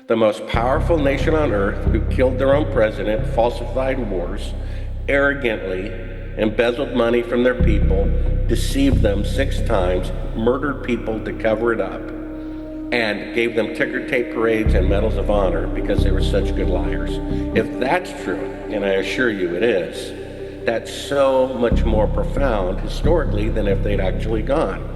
the most powerful nation on earth, who killed their own president, falsified wars, arrogantly embezzled money from their people, deceived them 6 times, murdered people to cover it up, and gave them ticker tape parades and medals of honor because they were such good liars. If that's true, and I assure you it is, that's so much more profound historically than if they'd actually gone.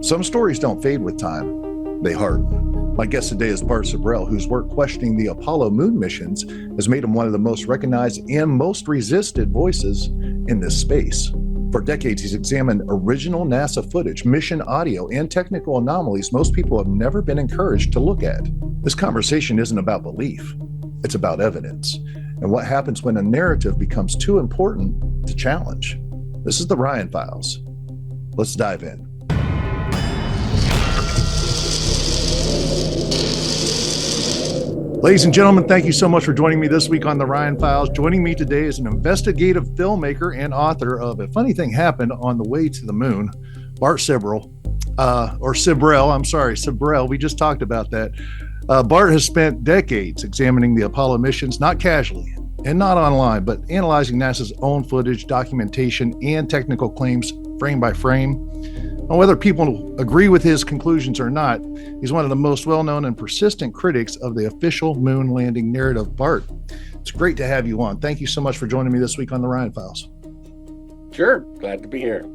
Some stories don't fade with time, they harden. My guest today is Bart Sibrel, whose work questioning the Apollo moon missions has made him one of the most recognized and most resisted voices in this space. For decades, he's examined original NASA footage, mission audio, and technical anomalies most people have never been encouraged to look at. This conversation isn't about belief, it's about evidence, and what happens when a narrative becomes too important to challenge. This is the Ryan Files. Let's dive in. Ladies and gentlemen, thank you so much for joining me this week on the Ryan Files. Joining me today is an investigative filmmaker and author of A Funny Thing Happened on the Way to the Moon, Bart Sibrel, Sibrel. We just talked about that. Bart has spent decades examining the Apollo missions, not casually and not online, but analyzing NASA's own footage, documentation, and technical claims frame by frame. And whether people agree with his conclusions or not, he's one of the most well-known and persistent critics of the official moon landing narrative. Bart, it's great to have you on. Thank you so much for joining me this week on the Ryan Files. Sure, glad to be here.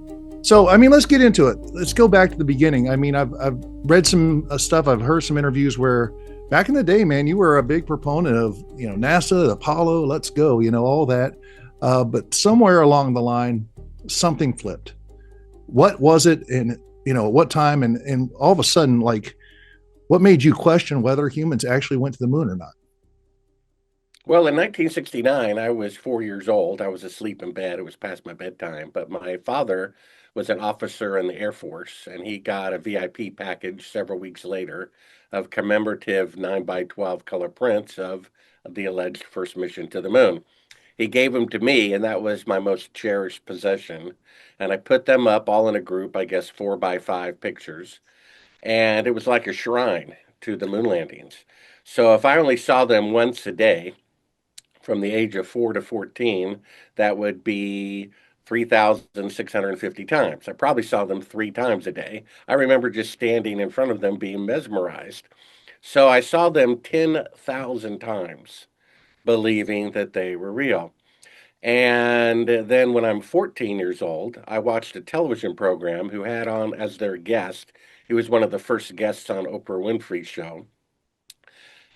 So, let's get into it. Let's go back to the beginning. I've read some stuff. I've heard some interviews where back in the day, man, you were a big proponent of, NASA, Apollo, let's go, all that. But somewhere along the line, something flipped. What was it, and what time, and all of a sudden, what made you question whether humans actually went to the moon or not? Well, in 1969, I was 4 years old. I was asleep in bed. It was past my bedtime, but my father was an officer in the Air Force, and he got a VIP package several weeks later of commemorative 9x12 color prints of the alleged first mission to the moon. He gave them to me, and that was my most cherished possession. And I put them up all in a group, I guess 4x5 pictures. And it was like a shrine to the moon landings. So if I only saw them once a day from the age of 4 to 14, that would be 3,650 times. I probably saw them 3 times a day. I remember just standing in front of them being mesmerized. So I saw them 10,000 times, believing that they were real. And then when I'm 14 years old, I watched a television program who had on as their guest, he was one of the first guests on Oprah Winfrey's show,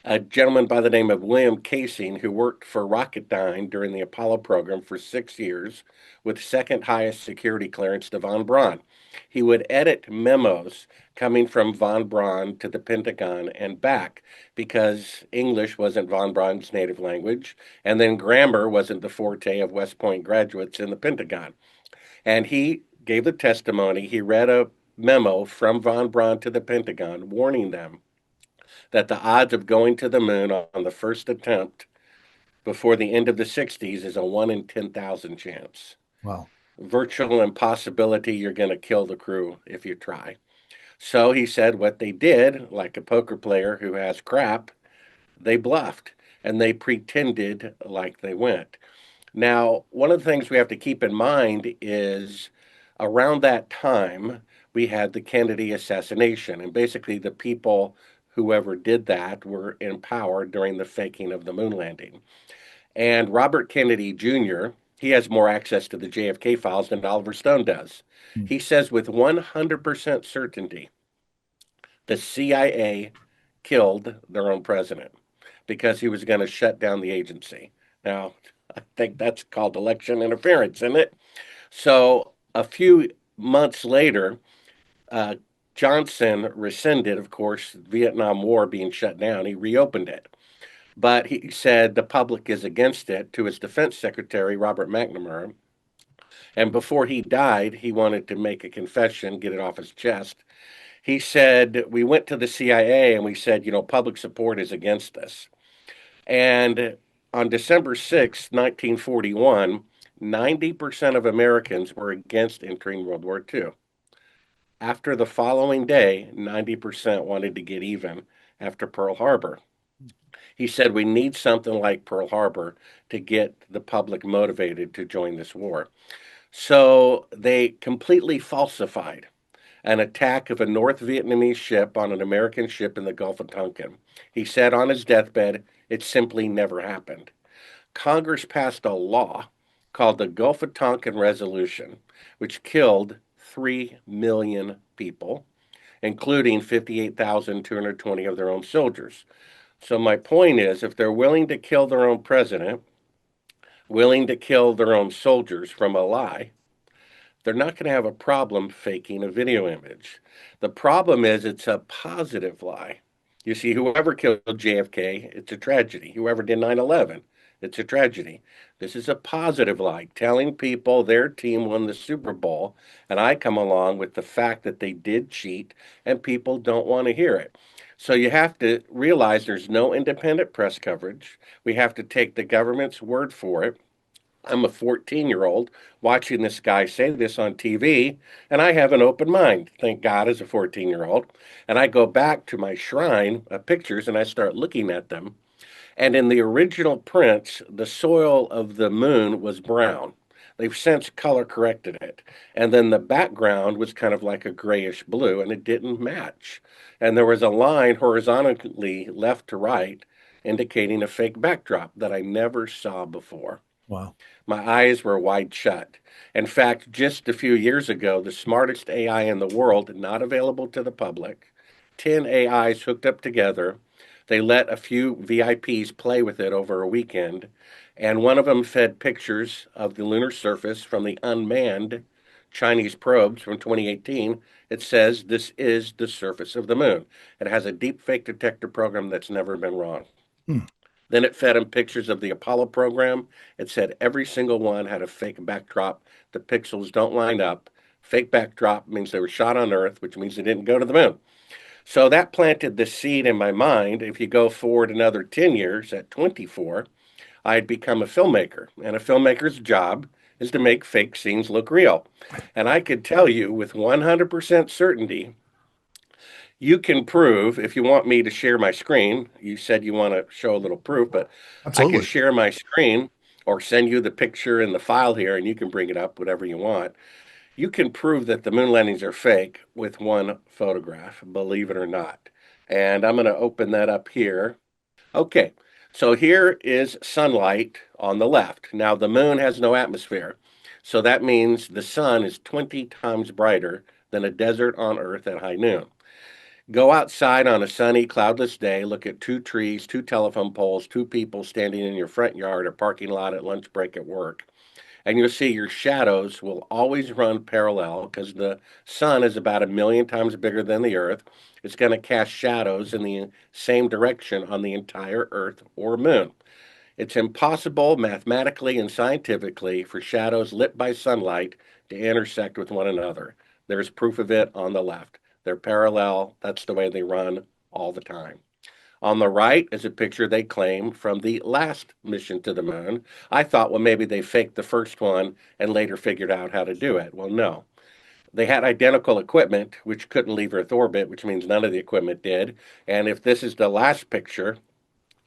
a gentleman by the name of William Casing, who worked for Rocketdyne during the Apollo program for 6 years with second highest security clearance to von Braun. He would edit memos coming from von Braun to the Pentagon and back because English wasn't von Braun's native language, and then grammar wasn't the forte of West Point graduates in the Pentagon. And he gave the testimony. He read a memo from von Braun to the Pentagon warning them that the odds of going to the moon on the first attempt before the end of the 60s is a 1 in 10,000 chance. Wow. Virtual impossibility. You're going to kill the crew if you try. So he said what they did, like a poker player who has crap, they bluffed and they pretended like they went. Now, one of the things we have to keep in mind is around that time, we had the Kennedy assassination, and basically the people, whoever did that, were in power during the faking of the moon landing. And Robert Kennedy Jr., he has more access to the JFK files than Oliver Stone does. He says with 100% certainty, the CIA killed their own president because he was going to shut down the agency. Now, I think that's called election interference, isn't it? So a few months later, Johnson rescinded, of course, Vietnam War being shut down. He reopened it. But he said the public is against it to his defense secretary, Robert McNamara. And before he died, he wanted to make a confession, get it off his chest. He said, we went to the CIA and we said, public support is against this. And on December 6, 1941, 90% of Americans were against entering World War II. After the following day, 90% wanted to get even after Pearl Harbor. He said, we need something like Pearl Harbor to get the public motivated to join this war. So they completely falsified an attack of a North Vietnamese ship on an American ship in the Gulf of Tonkin. He said on his deathbed, it simply never happened. Congress passed a law called the Gulf of Tonkin Resolution, which killed 3 million people, including 58,220 of their own soldiers. So, my point is if they're willing to kill their own president, willing to kill their own soldiers from a lie, they're not going to have a problem faking a video image. The problem is it's a positive lie. You see, whoever killed JFK, it's a tragedy. Whoever did 9/11, it's a tragedy. This is a positive lie, telling people their team won the Super Bowl, and I come along with the fact that they did cheat, and people don't want to hear it. So you have to realize there's no independent press coverage. We have to take the government's word for it. I'm a 14-year-old watching this guy say this on TV, and I have an open mind, thank God, as a 14-year-old. And I go back to my shrine of pictures and I start looking at them. And in the original prints, the soil of the moon was brown. They've since color corrected it. And then the background was kind of like a grayish blue, and it didn't match. And there was a line horizontally left to right indicating a fake backdrop that I never saw before. Wow. My eyes were wide shut. In fact, just a few years ago, the smartest AI in the world, not available to the public, 10 AIs hooked up together. They let a few VIPs play with it over a weekend, and one of them fed pictures of the lunar surface from the unmanned Chinese probes from 2018. It says this is the surface of the moon. It has a deep fake detector program that's never been wrong. Hmm. Then it fed him pictures of the Apollo program. It said every single one had a fake backdrop. The pixels don't line up. Fake backdrop means they were shot on Earth, which means they didn't go to the moon. So that planted the seed in my mind. If you go forward another 10 years at 24, I'd become a filmmaker. And a filmmaker's job is to make fake scenes look real. And I could tell you with 100% certainty you can prove if you want me to share my screen. You said you want to show a little proof, but I can Absolutely. share my screen or send you the picture and the file here and you can bring it up, whatever you want. You can prove that the moon landings are fake with one photograph, believe it or not. And I'm going to open that up here. Okay, so here is sunlight on the left. Now, the moon has no atmosphere. So that means the sun is 20 times brighter than a desert on Earth at high noon. Go outside on a sunny, cloudless day, look at two trees, two telephone poles, two people standing in your front yard or parking lot at lunch break at work. And you'll see your shadows will always run parallel because the sun is about 1 million times bigger than the earth. It's going to cast shadows in the same direction on the entire earth or moon. It's impossible mathematically and scientifically for shadows lit by sunlight to intersect with one another. There's proof of it on the left. They're parallel. That's the way they run all the time. On the right is a picture they claim from the last mission to the moon. I thought, well, maybe they faked the first one and later figured out how to do it. Well, no. They had identical equipment, which couldn't leave Earth orbit, which means none of the equipment did. And if this is the last picture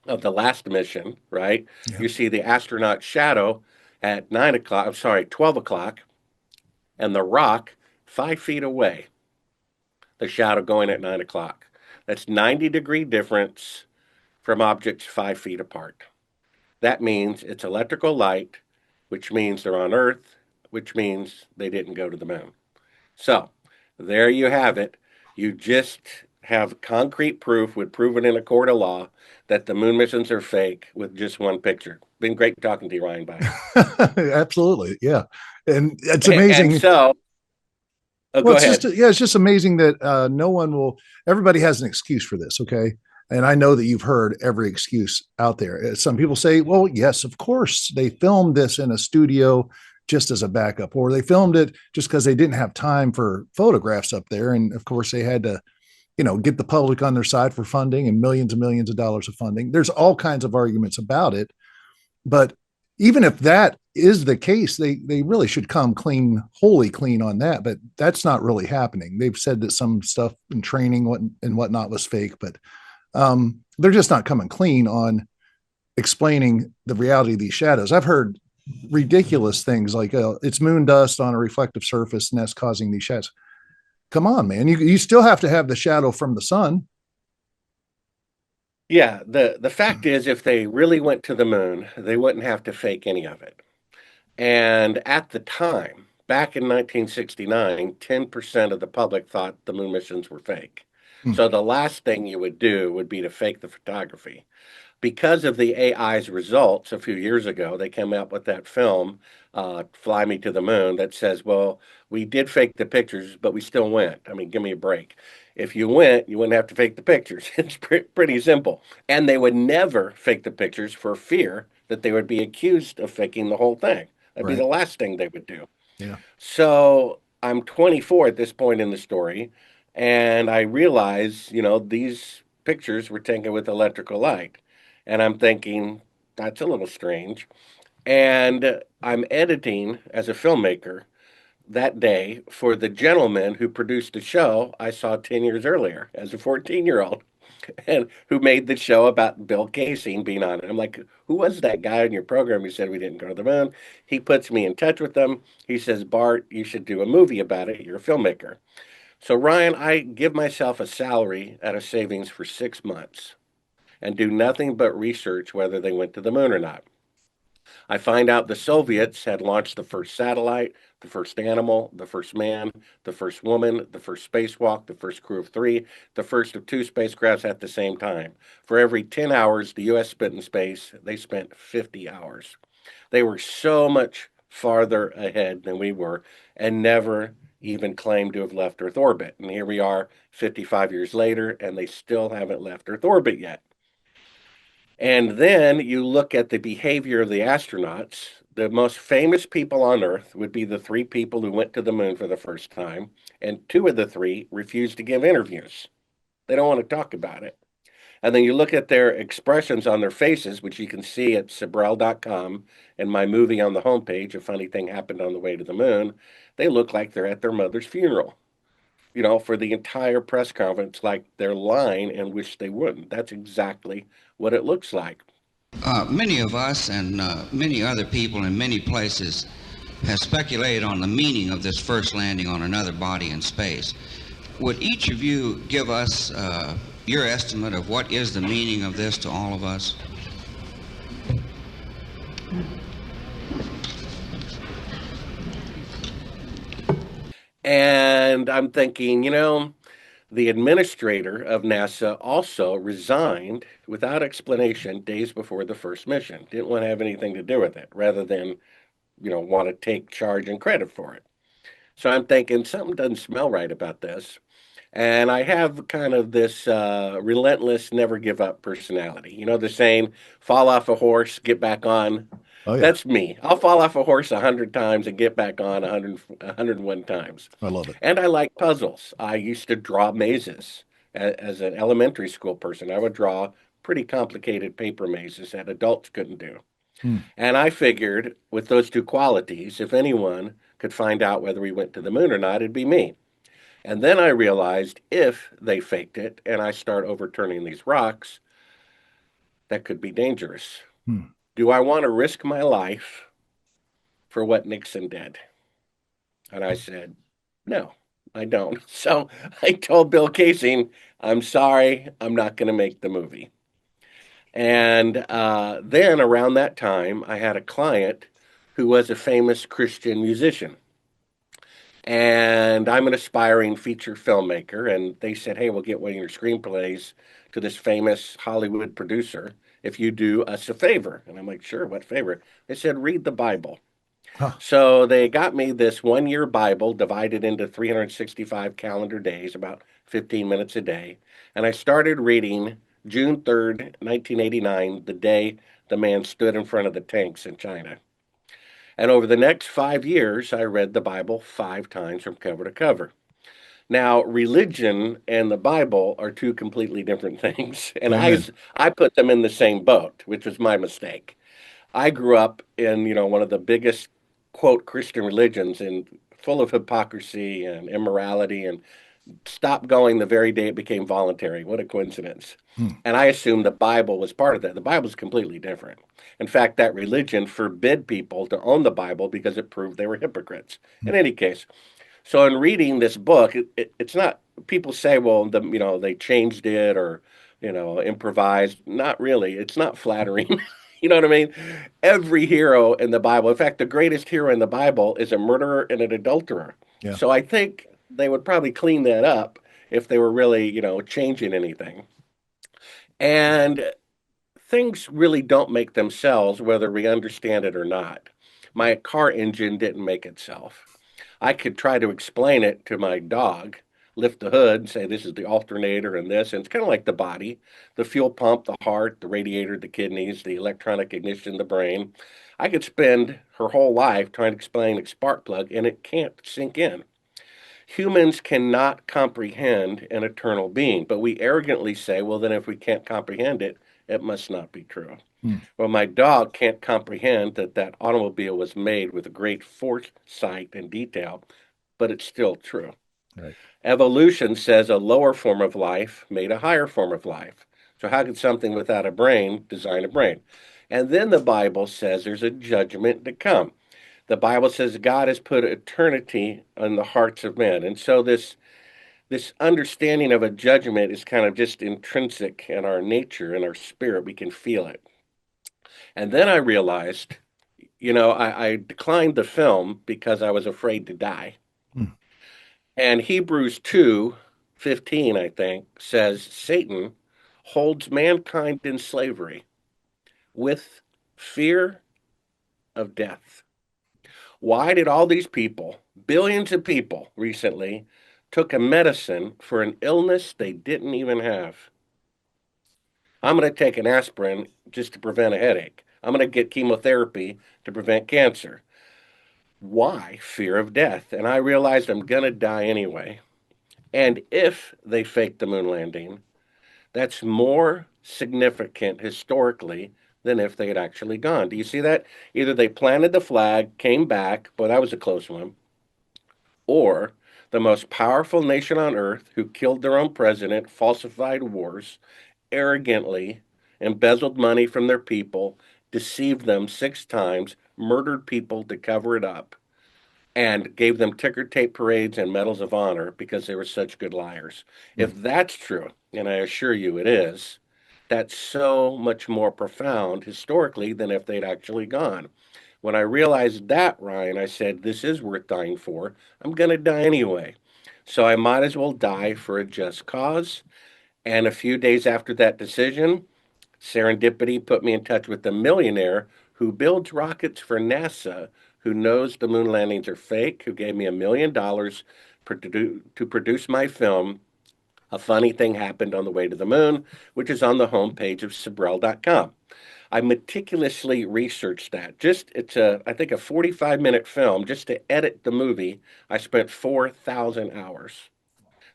of the last mission, right, Yeah. you see the astronaut shadow at 9 o'clock, I'm sorry, 12 o'clock, and the rock 5 feet away, the shadow going at 9 o'clock. That's 90-degree difference from objects 5 feet apart. That means it's electrical light, which means they're on Earth, which means they didn't go to the moon. So there you have it. You just have concrete proof, would prove it in a court of law, that the moon missions are fake with just one picture. Been great talking to you, Ryan. Bye. Absolutely. Yeah. And it's And amazing. so, oh, Well, go it's just, ahead. yeah, it's just amazing that no one will, everybody has an excuse for this. Okay. And I know that you've heard every excuse out there. Some people say, well, yes, of course, they filmed this in a studio just as a backup, or they filmed it just because they didn't have time for photographs up there. And of course, they had to, get the public on their side for funding and millions of dollars of funding. There's all kinds of arguments about it. But even if that is the case, they really should come clean, wholly clean on that. But that's not really happening. They've said that some stuff in training and whatnot was fake, but they're just not coming clean on explaining the reality of these shadows. I've heard ridiculous things like it's moon dust on a reflective surface and that's causing these shadows. Come on, man. You still have to have the shadow from the sun. Yeah, the fact is, if they really went to the moon, they wouldn't have to fake any of it. And at the time, back in 1969, 10% of the public thought the moon missions were fake. Hmm. So the last thing you would do would be to fake the photography. Because of the AI's results a few years ago, they came out with that film, Fly Me to the Moon, that says, well, we did fake the pictures, but we still went. I mean, give me a break. If you went, you wouldn't have to fake the pictures. It's pretty simple. And they would never fake the pictures for fear that they would be accused of faking the whole thing. That'd be Right. the last thing they would do. Yeah. So I'm 24 at this point in the story, and I realize, these pictures were taken with electrical light. And I'm thinking, that's a little strange. And I'm editing as a filmmaker that day for the gentleman who produced the show I saw 10 years earlier as a 14-year-old and who made the show about Bill Casey being on it. I'm like, who was that guy in your program who said we didn't go to the moon? He puts me in touch with them. He says, Bart, you should do a movie about it. You're a filmmaker. So, Ryan, I give myself a salary out of savings for 6 months and do nothing but research whether they went to the moon or not. I find out the Soviets had launched the first satellite, the first animal, the first man, the first woman, the first spacewalk, the first crew of three, the first of two spacecrafts at the same time. For every 10 hours the U.S. spent in space, they spent 50 hours. They were so much farther ahead than we were and never even claimed to have left Earth orbit. And here we are 55 years later, and they still haven't left Earth orbit yet. And then you look at the behavior of the astronauts. The most famous people on Earth would be the three people who went to the moon for the first time, and two of the three refused to give interviews. They don't want to talk about it. And then you look at their expressions on their faces, which you can see at Sibrel.com and my movie on the homepage, A Funny Thing Happened on the Way to the Moon. They look like they're at their mother's funeral, for the entire press conference, like they're lying and wish they wouldn't. That's exactly what it looks like. Many of us and many other people in many places have speculated on the meaning of this first landing on another body in space. Would each of you give us your estimate of what is the meaning of this to all of us? And I'm thinking, the administrator of NASA also resigned without explanation days before the first mission. Didn't want to have anything to do with it, rather than, want to take charge and credit for it. So I'm thinking something doesn't smell right about this. And I have kind of this relentless, never give up personality. You know the saying, fall off a horse, get back on. Oh yeah. That's me. I'll fall off a horse 100 times and get back on 101 times. I love it. And I like puzzles. I used to draw mazes as an elementary school person. I would draw pretty complicated paper mazes that adults couldn't do. Hmm. And I figured with those two qualities, if anyone could find out whether we went to the moon or not, it'd be me. And then I realized if they faked it and I start overturning these rocks, that could be dangerous. Hmm. Do I want to risk my life for what Nixon did? And I said, no, I don't. So I told Bill Casey, I'm sorry, I'm not going to make the movie. And then around that time, I had a client who was a famous Christian musician. And I'm an aspiring feature filmmaker. And they said, hey, we'll get one of your screenplays to this famous Hollywood producer if you do us a favor. And I'm like, sure, what favor? They said, read the Bible. Huh. So they got me this 1 year Bible divided into 365 calendar days, about 15 minutes a day. And I started reading June 3rd, 1989, the day the man stood in front of the tanks in China. And over the next 5 years, I read the Bible 5 times from cover to cover. Now, religion and the Bible are two completely different things. And I, Amen. I put them in the same boat, which was my mistake. I grew up in, one of the biggest, quote, Christian religions and full of hypocrisy and immorality, and stopped going the very day it became voluntary. What a coincidence. Hmm. And I assumed the Bible was part of that. The Bible's completely different. In fact, that religion forbid people to own the Bible because it proved they were hypocrites. Hmm. In any case, so in reading this book, it's not, people say, well, they changed it or, improvised. Not really. It's not flattering. You know what I mean? Every hero in the Bible, in fact, the greatest hero in the Bible is a murderer and an adulterer. Yeah. So I think they would probably clean that up if they were really, changing anything. And things really don't make themselves, whether we understand it or not. My car engine didn't make itself. I could try to explain it to my dog, lift the hood and say this is the alternator and this, and it's kind of like the body, the fuel pump, the heart, the radiator, the kidneys, the electronic ignition, the brain. I could spend her whole life trying to explain a spark plug, and it can't sink in. Humans cannot comprehend an eternal being, but we arrogantly say, well, then if we can't comprehend it, it must not be true. Hmm. Well, my dog can't comprehend that that automobile was made with great foresight and detail, but it's still true. Right. Evolution says a lower form of life made a higher form of life. So, how could something without a brain design a brain? And then the Bible says there's a judgment to come. The Bible says God has put eternity in the hearts of men. And so, this understanding of a judgment is kind of just intrinsic in our nature, in our spirit. We can feel it. And then I realized, I declined the film because I was afraid to die. Hmm. And Hebrews 2:15, I think, says Satan holds mankind in slavery with fear of death. Why did all these people, billions of people recently, took a medicine for an illness they didn't even have? I'm going to take an aspirin just to prevent a headache. I'm going to get chemotherapy to prevent cancer. Why? Fear of death. And I realized I'm going to die anyway. And if they fake the moon landing, that's more significant historically than if they had actually gone. Do you see that? Either they planted the flag, came back, boy, that was a close one, or the most powerful nation on earth who killed their own president, falsified wars, arrogantly embezzled money from their people, deceived them 6 times, murdered people to cover it up, and gave them ticker tape parades and medals of honor because they were such good liars. Hmm. If that's true, and I assure you it is, that's so much more profound historically than if they'd actually gone. When I realized that, Ryan, I said, this is worth dying for. I'm going to die anyway. So I might as well die for a just cause. And a few days after that decision, serendipity put me in touch with a millionaire who builds rockets for NASA, who knows the moon landings are fake, who gave me $1 million to produce my film. A funny thing happened on the way to the moon, which is on the homepage of Sibrel.com. I meticulously researched that. It's I think a 45-minute film. Just to edit the movie, I spent 4,000 hours.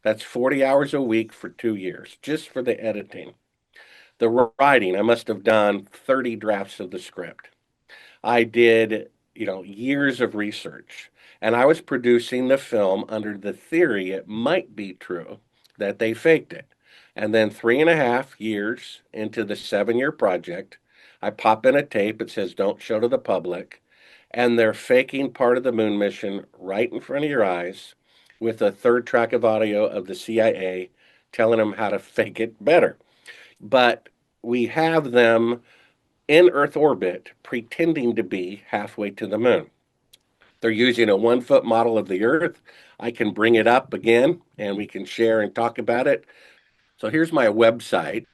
That's 40 hours a week for 2 years, just for the editing. The writing, I must have done 30 drafts of the script. I did, years of research, and I was producing the film under the theory it might be true that they faked it. And then 3.5 years into the 7-year project, I pop in a tape. It says, don't show to the public. And they're faking part of the moon mission right in front of your eyes with a third track of audio of the CIA telling them how to fake it better. But we have them in Earth orbit pretending to be halfway to the moon. They're using a 1 foot model of the Earth. I can bring it up again and we can share and talk about it. So here's my website,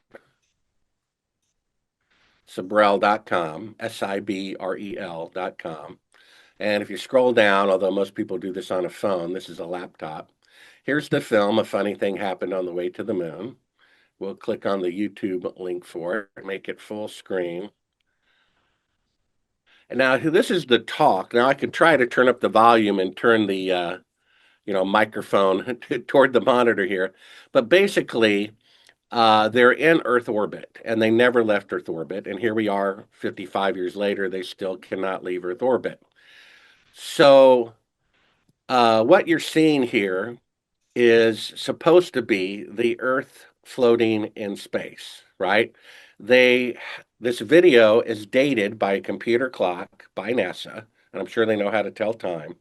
Sibrel.com, Sibrel.com. And if you scroll down, although most people do this on a phone, this is a laptop. Here's the film, A Funny Thing Happened on the Way to the Moon. We'll click on the YouTube link for it, make it full screen. And now this is the talk. Now I could try to turn up the volume and turn the microphone toward the monitor here, but basically They're in Earth orbit, and they never left Earth orbit. And here we are, 55 years later, they still cannot leave Earth orbit. So, what you're seeing here is supposed to be the Earth floating in space, right? They this video is dated by a computer clock by NASA, and I'm sure they know how to tell time.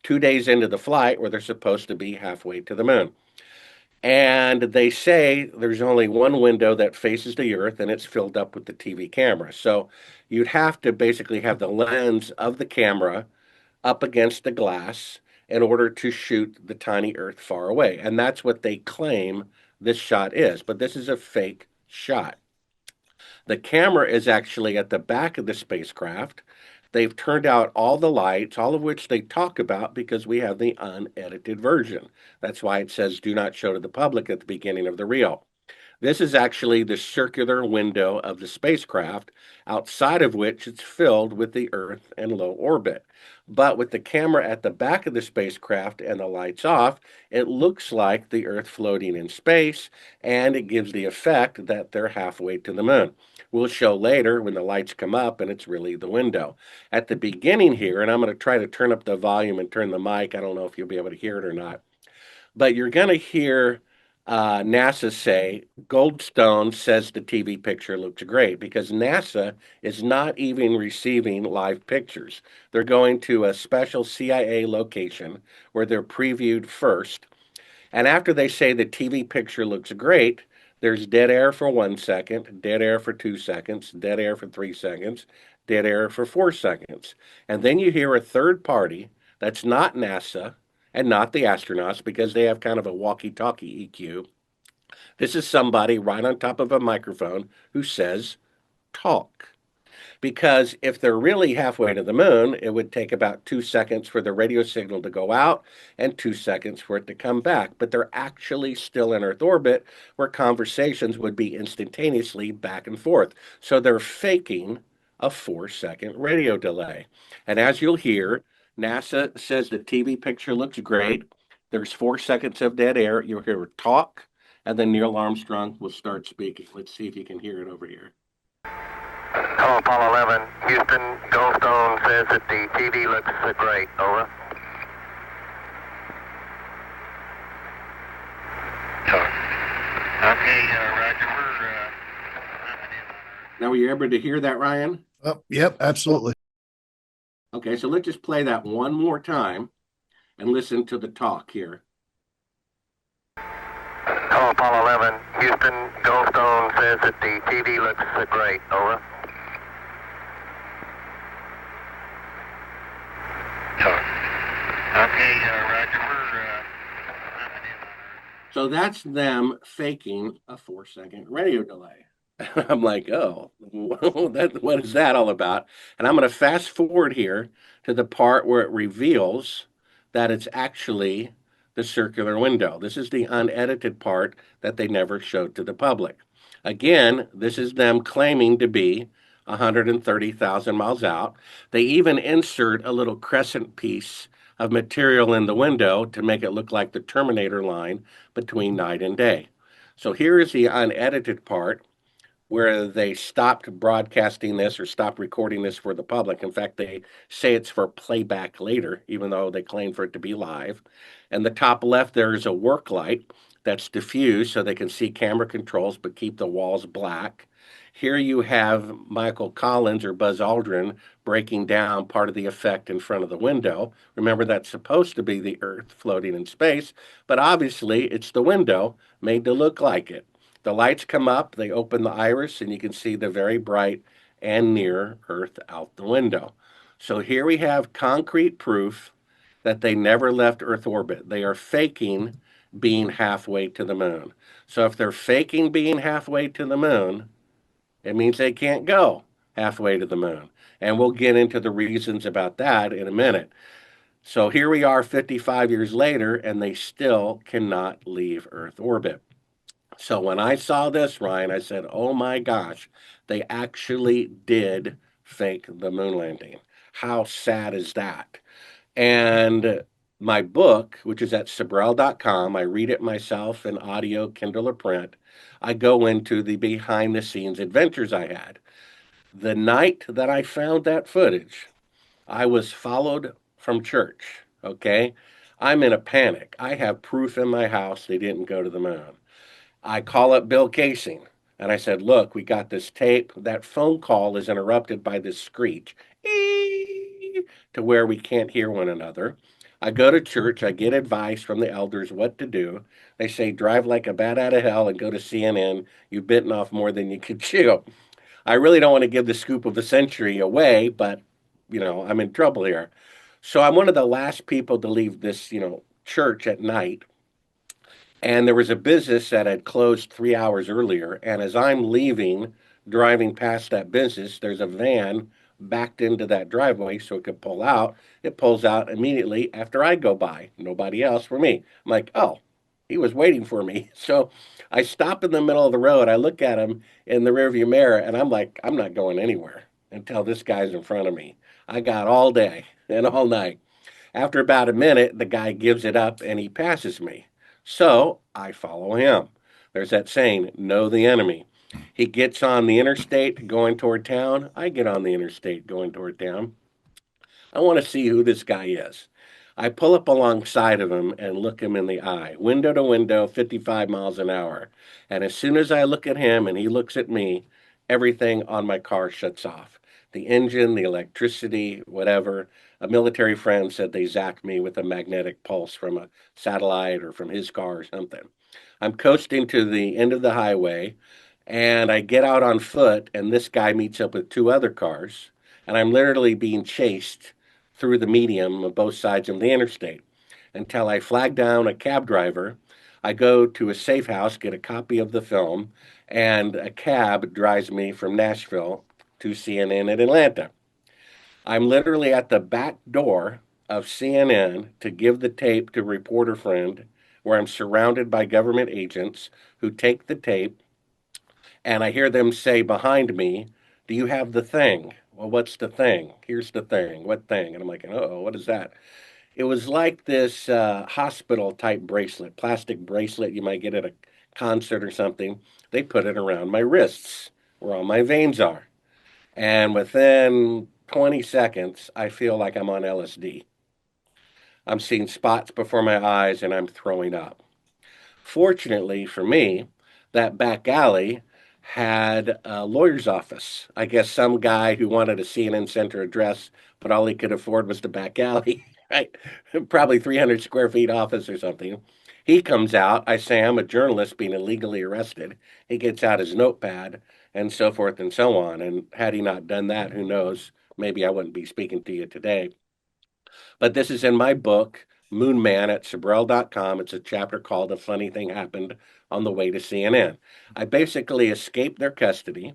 2 days into the flight, where they're supposed to be halfway to the moon. And they say there's only one window that faces the Earth, and it's filled up with the TV camera. So you'd have to basically have the lens of the camera up against the glass in order to shoot the tiny Earth far away. And that's what they claim this shot is. But this is a fake shot. The camera is actually at the back of the spacecraft. They've turned out all the lights, all of which they talk about because we have the unedited version. That's why it says do not show to the public at the beginning of the reel. This is actually the circular window of the spacecraft, outside of which it's filled with the Earth in low orbit. But with the camera at the back of the spacecraft and the lights off, it looks like the Earth floating in space, and it gives the effect that they're halfway to the moon. We'll show later when the lights come up and it's really the window. At the beginning here, and I'm going to try to turn up the volume and turn the mic. I don't know if you'll be able to hear it or not, but you're going to hear NASA say Goldstone says the TV picture looks great because NASA is not even receiving live pictures. They're going to a special CIA location where they're previewed first. And after they say the TV picture looks great, there's dead air for 1 second, dead air for 2 seconds, dead air for 3 seconds, dead air for 4 seconds. And then you hear a third party that's not NASA and not the astronauts because they have kind of a walkie talkie EQ. This is somebody right on top of a microphone who says, talk. Because if they're really halfway to the moon, it would take about 2 seconds for the radio signal to go out and 2 seconds for it to come back. But they're actually still in Earth orbit where conversations would be instantaneously back and forth. So they're faking a 4 second radio delay. And as you'll hear, NASA says the TV picture looks great. There's 4 seconds of dead air. You'll hear talk, and then Neil Armstrong will start speaking. Let's see if you can hear it over here. Hello, Apollo 11. Houston, Goldstone says that the TV looks great. Over. Okay, Roger. Now, were you able to hear that, Ryan? Oh, yep, absolutely. Okay, so let's just play that one more time and listen to the talk here. Hello, Apollo 11. Houston, Goldstone says that the TV looks great. Over. Okay, Roger. So that's them faking a 4 second radio delay. I'm like, oh, what is that all about? And I'm going to fast forward here to the part where it reveals that it's actually the circular window. This is the unedited part that they never showed to the public. Again, this is them claiming to be 130,000 miles out. They even insert a little crescent piece of material in the window to make it look like the Terminator line between night and day. So here is the unedited part where they stopped broadcasting this or stopped recording this for the public. In fact, they say it's for playback later, even though they claim for it to be live. And the top left, there is a work light that's diffused so they can see camera controls but keep the walls black. Here you have Michael Collins or Buzz Aldrin breaking down part of the effect in front of the window. Remember, that's supposed to be the Earth floating in space, but obviously it's the window made to look like it. The lights come up, they open the iris, and you can see the very bright and near Earth out the window. So here we have concrete proof that they never left Earth orbit. They are faking being halfway to the moon. So if they're faking being halfway to the moon, it means they can't go halfway to the moon. And we'll get into the reasons about that in a minute. So here we are 55 years later, and they still cannot leave Earth orbit. So when I saw this, Ryan, I said, oh my gosh, they actually did fake the moon landing. How sad is that? And My book, which is at Sibrel.com, I read it myself in audio, Kindle, or print. I go into the behind the scenes adventures I had. The night that I found that footage, I was followed from church. Okay. I'm in a panic. I have proof in my house they didn't go to the moon. I call up Bill Casing and I said, "Look, we got this tape. That phone call is interrupted by this screech to where we can't hear one another." I go to church. I get advice from the elders what to do. They say, "Drive like a bat out of hell and go to CNN. You've bitten off more than you can chew." I really don't want to give the scoop of the century away, but I'm in trouble here. So I'm one of the last people to leave this, church at night. And there was a business that had closed 3 hours earlier. And as I'm leaving, driving past that business, there's a van backed into that driveway so it could pull out. It pulls out immediately after I go by. Nobody else for me. I'm like, oh, he was waiting for me. So I stop in the middle of the road. I look at him in the rearview mirror and I'm like, I'm not going anywhere until this guy's in front of me. I got all day and all night. After about a minute, the guy gives it up and he passes me. So I follow him. There's that saying, know the enemy. He gets on the interstate going toward town. I get on the interstate going toward town. I want to see who this guy is. I pull up alongside of him and look him in the eye, window to window, 55 miles an hour. And as soon as I look at him and he looks at me, everything on my car shuts off. The engine, the electricity, whatever. A military friend said they zapped me with a magnetic pulse from a satellite or from his car or something. I'm coasting to the end of the highway and I get out on foot, and this guy meets up with two other cars, and I'm literally being chased through the medium of both sides of the interstate until I flag down a cab driver. I go to a safe house, get a copy of the film, and a cab drives me from Nashville to CNN in Atlanta. I'm literally at the back door of CNN to give the tape to a reporter friend, where I'm surrounded by government agents who take the tape, and I hear them say behind me, "Do you have the thing?" Well, what's the thing? Here's the thing. What thing? And I'm like, oh, what is that? It was like this hospital type bracelet, plastic bracelet you might get at a concert or something. They put it around my wrists where all my veins are. And within 20 seconds, I feel like I'm on LSD. I'm seeing spots before my eyes and I'm throwing up. Fortunately for me, that back alley had a lawyer's office. I guess some guy who wanted a CNN Center address, but all he could afford was the back alley, right? Probably 300 square feet office or something. He comes out. I say, I'm a journalist being illegally arrested. He gets out his notepad and so forth and so on. And had he not done that, who knows? Maybe I wouldn't be speaking to you today. But this is in my book, Moon Man at Sibrel.com. It's a chapter called "A Funny Thing Happened on the Way to CNN." I basically escape their custody.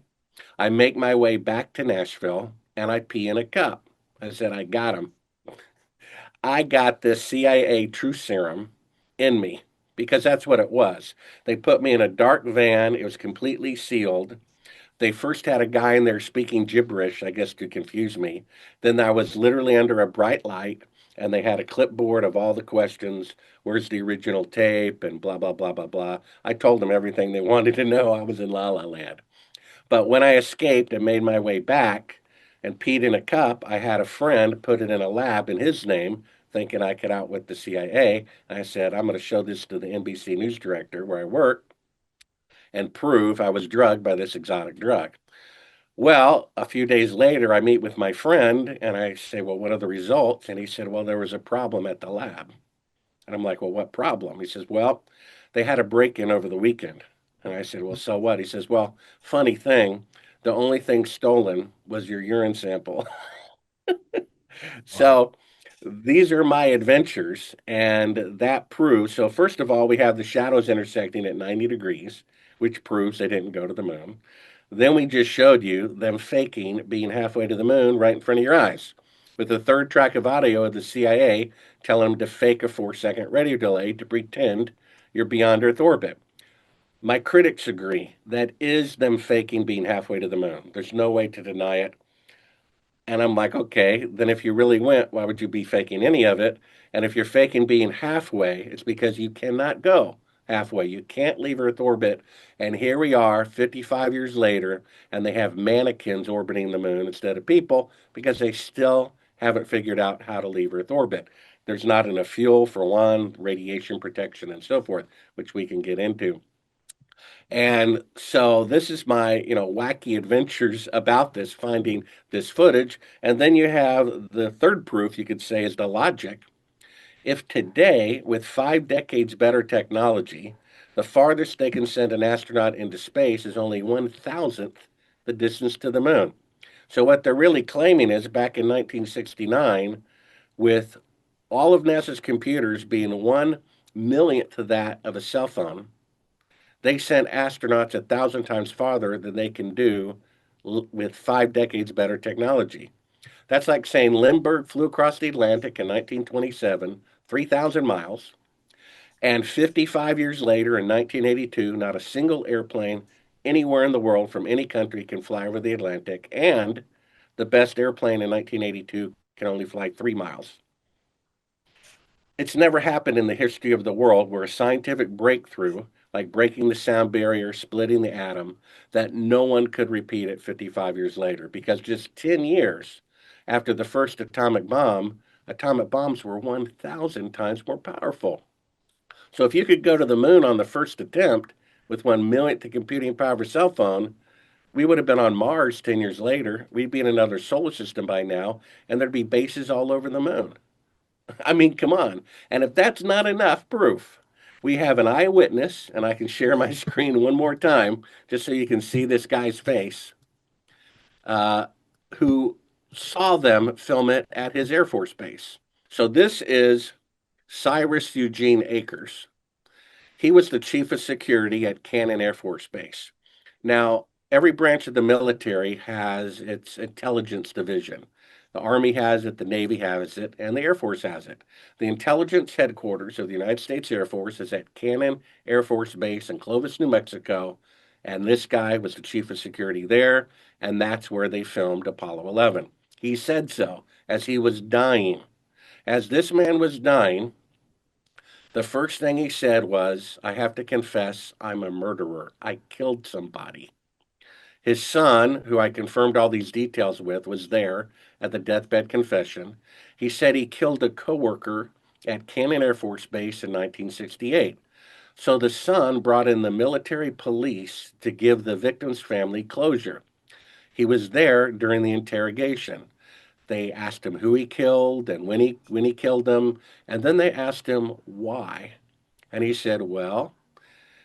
I make my way back to Nashville and I pee in a cup. I said, I got him. I got this CIA truth serum in me because that's what it was. They put me in a dark van, it was completely sealed. They first had a guy in there speaking gibberish, I guess to confuse me. Then I was literally under a bright light, and they had a clipboard of all the questions. Where's the original tape? And blah, blah, blah, blah, blah. I told them everything they wanted to know. I was in La La Land. But when I escaped and made my way back and peed in a cup, I had a friend put it in a lab in his name, thinking I could outwit the CIA. I said, I'm going to show this to the NBC news director where I work and prove I was drugged by this exotic drug. Well, a few days later, I meet with my friend and I say, well, what are the results? And he said, well, there was a problem at the lab. And I'm like, well, what problem? He says, well, they had a break in over the weekend. And I said, well, so what? He says, well, funny thing, the only thing stolen was your urine sample. Wow. So these are my adventures, and that proves. So, first of all, we have the shadows intersecting at 90 degrees, which proves they didn't go to the moon. Then we just showed you them faking being halfway to the moon right in front of your eyes, with the third track of audio of the CIA telling them to fake a 4 second radio delay to pretend you're beyond Earth orbit. My critics agree that is them faking being halfway to the moon. There's no way to deny it. And I'm like, okay, then if you really went, why would you be faking any of it? And if you're faking being halfway, it's because you cannot go halfway. You can't leave Earth orbit. And here we are, 55 years later, and they have mannequins orbiting the moon instead of people because they still haven't figured out how to leave Earth orbit. There's not enough fuel for one, radiation protection, and so forth, which we can get into. And so this is my, wacky adventures about this, finding this footage. And then you have the third proof, you could say, is the logic. If today, with 5 decades better technology, the farthest they can send an astronaut into space is only 1,000th the distance to the moon. So what they're really claiming is back in 1969, with all of NASA's computers being 1 millionth of that of a cell phone, they sent astronauts 1,000 times farther than they can do with 5 decades better technology. That's like saying Lindbergh flew across the Atlantic in 1927, 3,000 miles, and 55 years later in 1982, not a single airplane anywhere in the world from any country can fly over the Atlantic, and the best airplane in 1982 can only fly 3 miles. It's never happened in the history of the world where a scientific breakthrough, like breaking the sound barrier, splitting the atom, that no one could repeat it 55 years later. Because just 10 years after the first atomic bombs were 1,000 times more powerful. So if you could go to the moon on the first attempt with 1 millionth the computing power of a cell phone, we would have been on Mars 10 years later. We'd be in another solar system by now, and there'd be bases all over the moon. I mean, come on. And if that's not enough proof, we have an eyewitness, and I can share my screen one more time just so you can see this guy's face, uh, who saw them film it at his Air Force base. So this is Cyrus Eugene Akers. He was the chief of security at Cannon Air Force Base. Now, every branch of the military has its intelligence division. The Army has it, the Navy has it, and the Air Force has it. The intelligence headquarters of the United States Air Force is at Cannon Air Force Base in Clovis, New Mexico, and this guy was the chief of security there, and that's where they filmed Apollo 11. He said so as he was dying. As this man was dying, the first thing he said was, I have to confess, I'm a murderer. I killed somebody. His son, who I confirmed all these details with, was there at the deathbed confession. He said he killed a coworker at Cannon Air Force Base in 1968. So the son brought in the military police to give the victim's family closure. He was there during the interrogation. They asked him who he killed and when he killed them, and then they asked him why. And he said, "Well,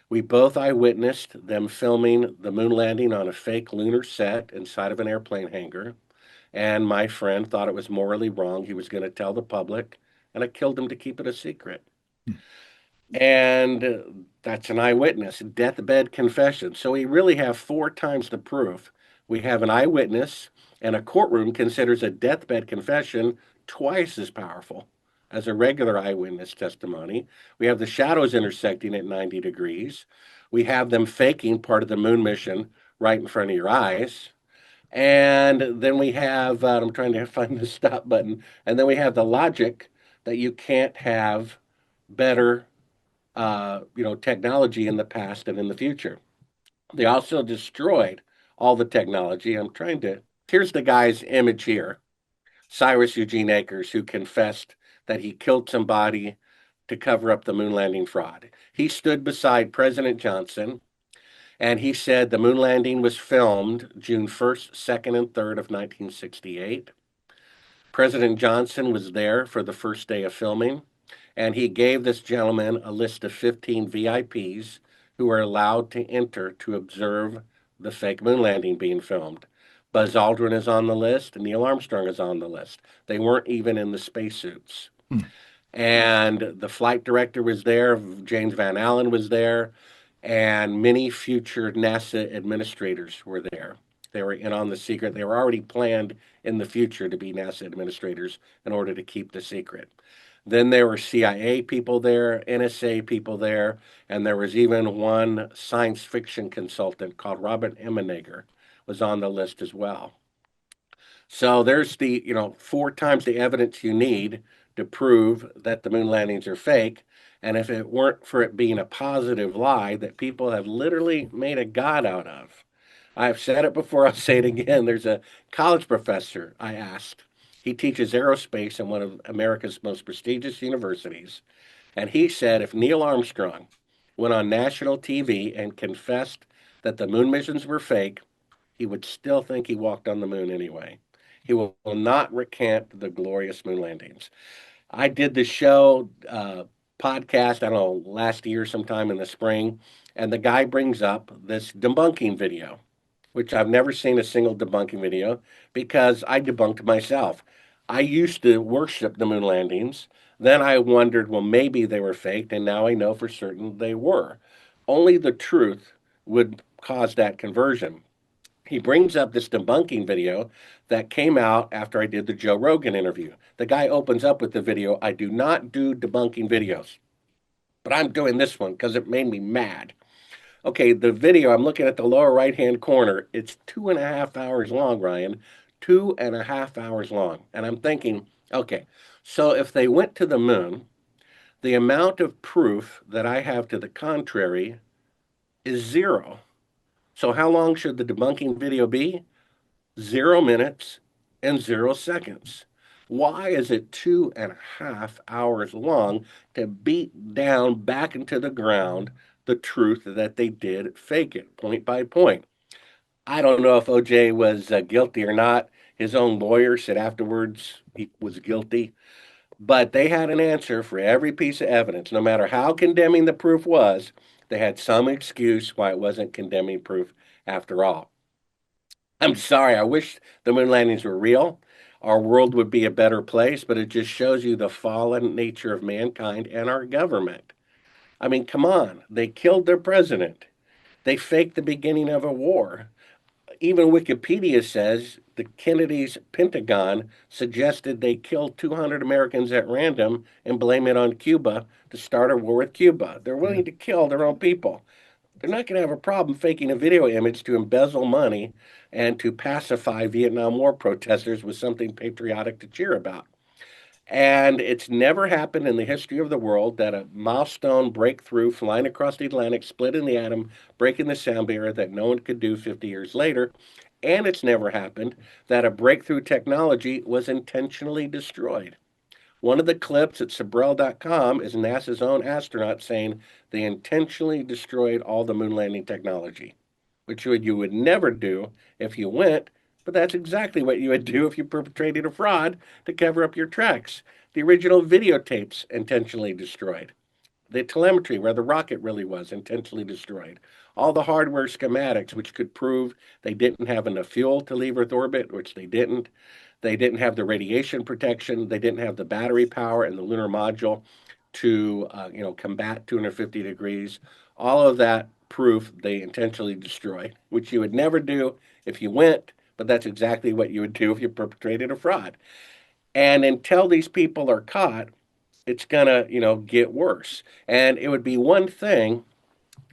we both eyewitnessed them filming the moon landing on a fake lunar set inside of an airplane hangar, and my friend thought it was morally wrong. He was going to tell the public, and I killed him to keep it a secret." And that's an eyewitness, deathbed confession. So we really have 4 times the proof. We have an eyewitness, and a courtroom considers a deathbed confession twice as powerful as a regular eyewitness testimony. We have the shadows intersecting at 90 degrees. We have them faking part of the moon mission right in front of your eyes. And then we have, I'm trying to find the stop button, and then we have the logic that you can't have better technology in the past and in the future. They also destroyed all the technology. Here's the guy's image here, Cyrus Eugene Akers, who confessed that he killed somebody to cover up the moon landing fraud. He stood beside President Johnson and he said the moon landing was filmed June 1st, 2nd, and 3rd of 1968. President Johnson was there for the first day of filming, and he gave this gentleman a list of 15 VIPs who are allowed to enter to observe the fake moon landing being filmed. Buzz Aldrin is on the list, and Neil Armstrong is on the list. They weren't even in the spacesuits. And the flight director was there, James Van Allen was there, and many future NASA administrators were there. They were in on the secret. They were already planned in the future to be NASA administrators in order to keep the secret. Then there were CIA people there, NSA people there, and there was even one science fiction consultant called Robert Emenegger was on the list as well. So there's the, 4 times the evidence you need to prove that the moon landings are fake. And if it weren't for it being a positive lie that people have literally made a god out of. I've said it before, I'll say it again. There's a college professor I asked. He teaches aerospace in one of America's most prestigious universities. And he said if Neil Armstrong went on national TV and confessed that the moon missions were fake, he would still think he walked on the moon anyway. He will not recant the glorious moon landings. I did the show podcast, I don't know, last year sometime in the spring, and the guy brings up this debunking video, which I've never seen a single debunking video because I debunked myself. I used to worship the moon landings. Then I wondered, well, maybe they were faked, and now I know for certain they were. Only the truth would cause that conversion. He brings up this debunking video that came out after I did the Joe Rogan interview. The guy opens up with the video. I do not do debunking videos, but I'm doing this one because it made me mad. Okay, the video, I'm looking at the lower right hand corner. It's 2.5 hours long, Ryan. 2.5 hours long. And I'm thinking, okay, so if they went to the moon, the amount of proof that I have to the contrary is zero. So how long should the debunking video be? 0 minutes and 0 seconds. Why is it 2.5 hours long to beat down back into the ground the truth that they did fake it point by point? I don't know if OJ was guilty or not. His own lawyer said afterwards he was guilty, but they had an answer for every piece of evidence. No matter how condemning the proof was, they had some excuse why it wasn't condemning proof after all. I'm sorry. I wish the moon landings were real. Our world would be a better place, but it just shows you the fallen nature of mankind and our government. I mean, come on. They killed their president. They faked the beginning of a war. Even Wikipedia says the Kennedy's Pentagon suggested they killed 200 Americans at random and blame it on Cuba to start a war with Cuba. They're willing to kill their own people. They're not going to have a problem faking a video image to embezzle money and to pacify Vietnam War protesters with something patriotic to cheer about. And it's never happened in the history of the world that a milestone breakthrough flying across the Atlantic, splitting the atom, breaking the sound barrier that no one could do 50 years later. And it's never happened that a breakthrough technology was intentionally destroyed. One of the clips at Sibrel.com is NASA's own astronaut saying they intentionally destroyed all the moon landing technology, which you would never do if you went, but that's exactly what you would do if you perpetrated a fraud to cover up your tracks. The original videotapes intentionally destroyed. The telemetry where the rocket really was intentionally destroyed. All the hardware schematics, which could prove they didn't have enough fuel to leave Earth orbit, which they didn't. They didn't have the radiation protection. They didn't have the battery power and the lunar module to, combat 250 degrees. All of that proof they intentionally destroyed, which you would never do if you went, but that's exactly what you would do if you perpetrated a fraud. And until these people are caught, it's gonna, get worse. And it would be one thing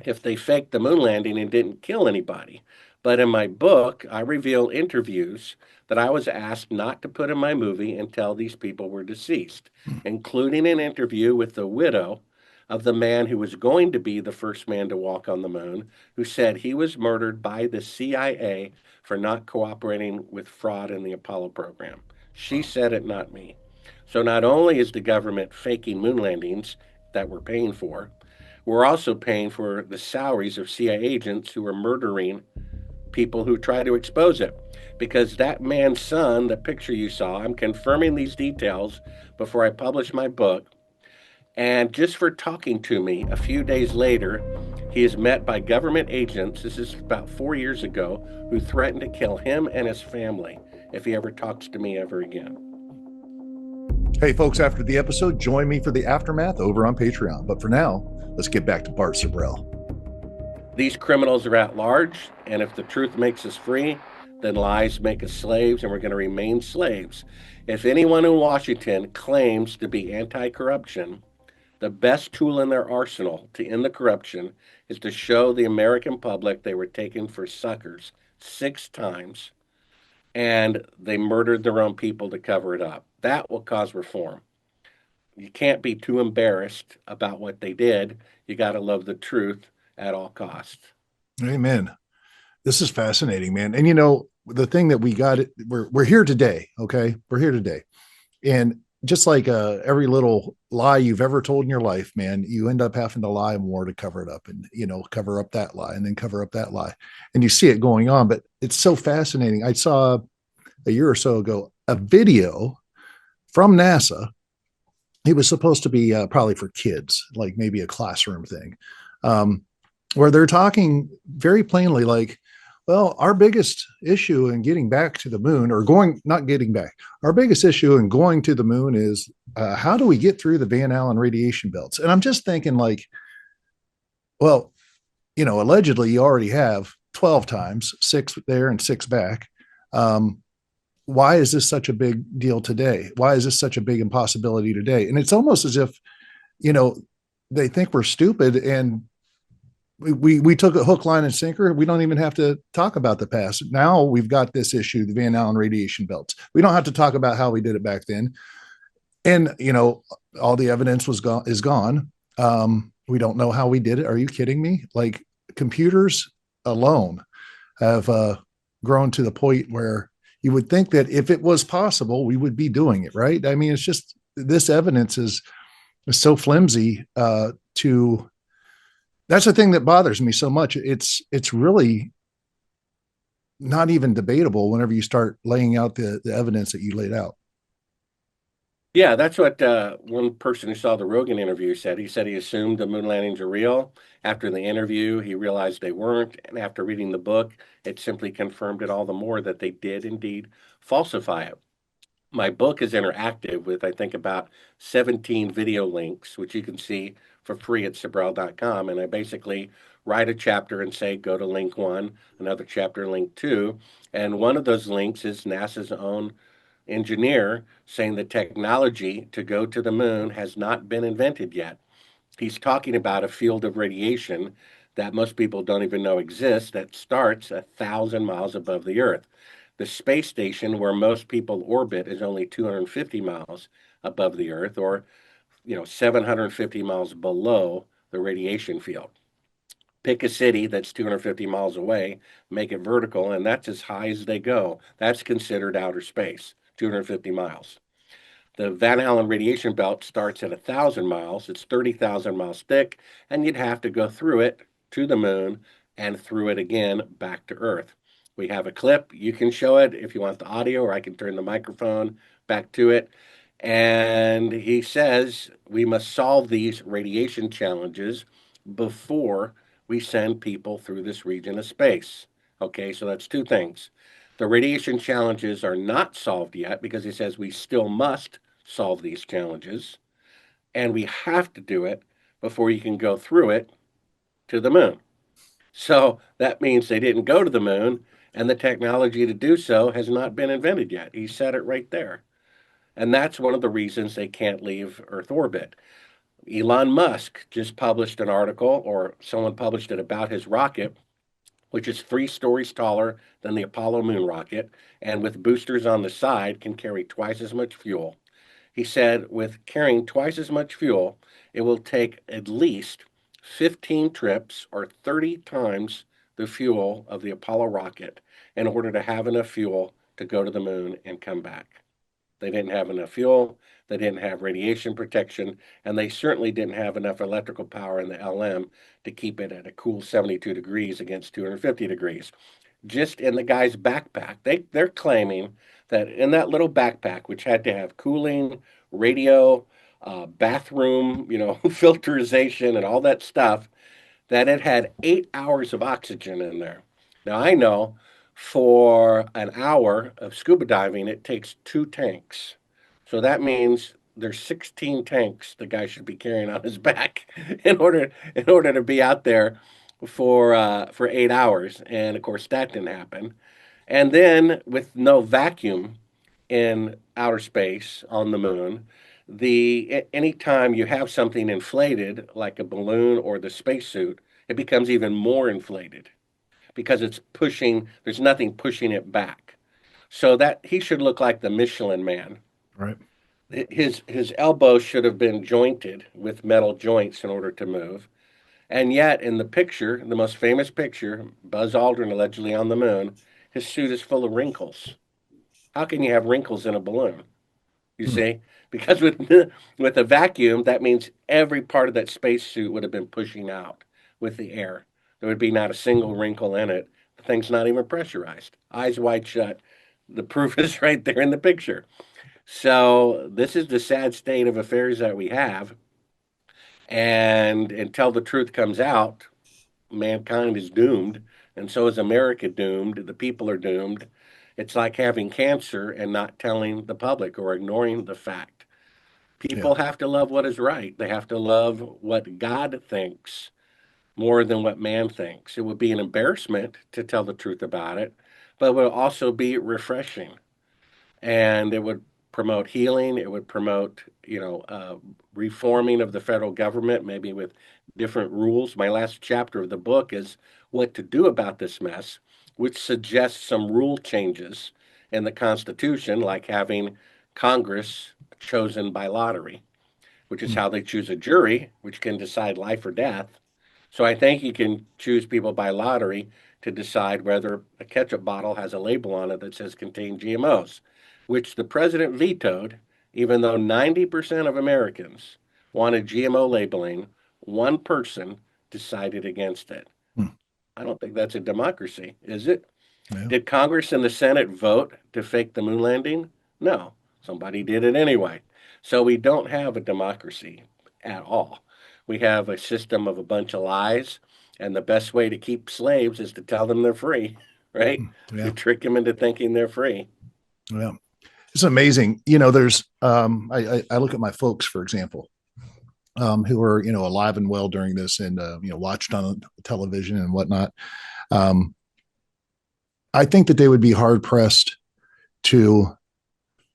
if they faked the moon landing and didn't kill anybody. But in my book, I reveal interviews that I was asked not to put in my movie until these people were deceased, including an interview with the widow of the man who was going to be the first man to walk on the moon, who said he was murdered by the CIA for not cooperating with fraud in the Apollo program. She said it, not me. So not only is the government faking moon landings that we're paying for, we're also paying for the salaries of CIA agents who are murdering people who try to expose it. Because that man's son, the picture you saw, I'm confirming these details before I publish my book. And just for talking to me a few days later, he is met by government agents, this is about 4 years ago, who threatened to kill him and his family if he ever talks to me ever again. Hey, folks, after the episode, join me for the aftermath over on Patreon. But for now, let's get back to Bart Sibrel. These criminals are at large, and if the truth makes us free, then lies make us slaves, and we're going to remain slaves. If anyone in Washington claims to be anti-corruption, the best tool in their arsenal to end the corruption is to show the American public they were taken for suckers 6 times and they murdered their own people to cover it up. That will cause reform. You can't be too embarrassed about what they did. You got to love the truth at all costs. Amen. This is fascinating, man. And the thing that we're here today. Okay, we're here today, and just like every little lie you've ever told in your life, man, you end up having to lie more to cover it up, and cover up that lie, and then cover up that lie, and you see it going on. But it's so fascinating. I saw a year or so ago a video from NASA. It was supposed to be probably for kids, like maybe a classroom thing, um, where they're talking very plainly, like, well, our biggest issue in getting back to the moon, or going, not getting back, our biggest issue in going to the moon is how do we get through the Van Allen radiation belts? And I'm just thinking, like, well, allegedly you already have 12 times, six there and six back. Um, why is this such a big deal today? Why is this such a big impossibility today? And it's almost as if, you know, they think we're stupid, and we took a hook, line, and sinker. We don't even have to talk about the past. Now we've got this issue, the Van Allen radiation belts. We don't have to talk about how we did it back then. And all the evidence is gone. We don't know how we did it. Are you kidding me? Like, computers alone have grown to the point where you would think that if it was possible, we would be doing it, right? I mean, it's just, this evidence is so flimsy. That's the thing that bothers me so much. It's really not even debatable whenever you start laying out the evidence that you laid out. Yeah, that's what one person who saw the Rogan interview said. He said he assumed the moon landings are real. After the interview, he realized they weren't. And after reading the book, it simply confirmed it all the more that they did indeed falsify it. My book is interactive with, I think, about 17 video links, which you can see for free at Sibrel.com. And I basically write a chapter and say, go to link one, another chapter, link two. And one of those links is NASA's own engineer saying the technology to go to the moon has not been invented yet. He's talking about a field of radiation that most people don't even know exists that starts 1,000 miles above the Earth. The space station where most people orbit is only 250 miles above the Earth, or 750 miles below the radiation field. Pick a city that's 250 miles away, make it vertical, and that's as high as they go. That's considered outer space, 250 miles. The Van Allen radiation belt starts at 1,000 miles. It's 30,000 miles thick, and you'd have to go through it to the moon and through it again back to Earth. We have a clip. You can show it if you want the audio, or I can turn the microphone back to it. And he says we must solve these radiation challenges before we send people through this region of space. Okay, so that's two things. The radiation challenges are not solved yet because he says we still must solve these challenges, and we have to do it before you can go through it to the moon. So that means they didn't go to the moon, and the technology to do so has not been invented yet. He said it right there. And that's one of the reasons they can't leave Earth orbit. Elon Musk just published an article, or someone published it, about his rocket, which is 3 stories taller than the Apollo moon rocket, and with boosters on the side can carry twice as much fuel. He said with carrying twice as much fuel, it will take at least 15 trips, or 30 times the fuel of the Apollo rocket, in order to have enough fuel to go to the moon and come back. They didn't have enough fuel, they didn't have radiation protection, and they certainly didn't have enough electrical power in the LM to keep it at a cool 72 degrees against 250 degrees. Just in the guy's backpack, they're claiming that in that little backpack, which had to have cooling, radio, bathroom, filterization, and all that stuff, that it had 8 hours of oxygen in there. Now, I know for an hour of scuba diving, it takes 2 tanks. So that means there's 16 tanks the guy should be carrying on his back in order to be out there for 8 hours. And of course, that didn't happen. And then with no vacuum in outer space on the moon, the anytime you have something inflated like a balloon or the spacesuit, it becomes even more inflated because it's pushing, there's nothing pushing it back. So that he should look like the Michelin Man. Right. His elbows should have been jointed with metal joints in order to move. And yet, in the picture, the most famous picture, Buzz Aldrin allegedly on the moon, his suit is full of wrinkles. How can you have wrinkles in a balloon? You Hmm. see, because with a vacuum, that means every part of that spacesuit would have been pushing out with the air. There would be not a single wrinkle in it. The thing's not even pressurized. Eyes wide shut. The proof is right there in the picture. So this is the sad state of affairs that we have. And until the truth comes out, mankind is doomed, and so is America doomed. The people are doomed. It's like having cancer and not telling the public or ignoring the fact. Yeah. People have to love what is right. They have to love what God thinks more than what man thinks. It would be an embarrassment to tell the truth about it, but it would also be refreshing, and it would promote healing. It would promote, reforming of the federal government, maybe with different rules. My last chapter of the book is what to do about this mess, which suggests some rule changes in the Constitution, like having Congress chosen by lottery, which is Hmm. how they choose a jury, which can decide life or death. So I think you can choose people by lottery to decide whether a ketchup bottle has a label on it that says contain GMOs, which the president vetoed, even though 90% of Americans wanted GMO labeling. One person decided against it. Hmm. I don't think that's a democracy, is it? Yeah. Did Congress and the Senate vote to fake the moon landing? No, somebody did it anyway. So we don't have a democracy at all. We have a system of a bunch of lies, and the best way to keep slaves is to tell them they're free, right? Hmm. Yeah. To trick them into thinking they're free. Yeah. It's amazing. There's I look at my folks, for example, who are alive and well during this, and watched on television and whatnot. Um, I think that they would be hard pressed to,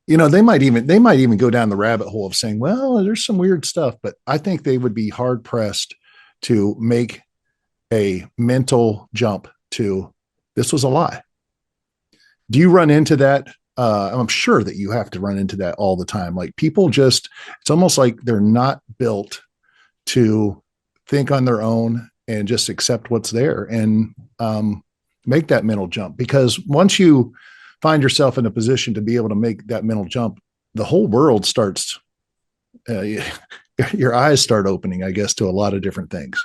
they might even go down the rabbit hole of saying, well, there's some weird stuff, but I think they would be hard pressed to make a mental jump to this was a lie. Do you run into that? I'm sure that you have to run into that all the time. Like people just, it's almost like they're not built to think on their own and just accept what's there and make that mental jump. Because once you find yourself in a position to be able to make that mental jump, the whole world starts, uh, your eyes start opening, I guess, to a lot of different things.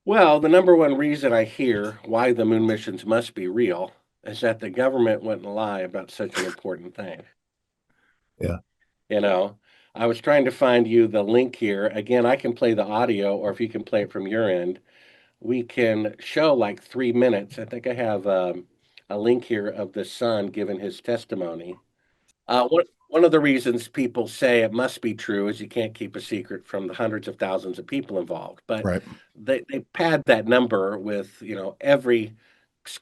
Well, the number one reason I hear why the moon missions must be real is that the government wouldn't lie about such an important thing. Yeah. You know, I was trying to find you the link here. Again, I can play the audio, or if you can play it from your end, we can show like 3 minutes. I think I have a link here of the son giving his testimony. One of the reasons people say it must be true is you can't keep a secret from the hundreds of thousands of people involved. But Right. they pad that number with, every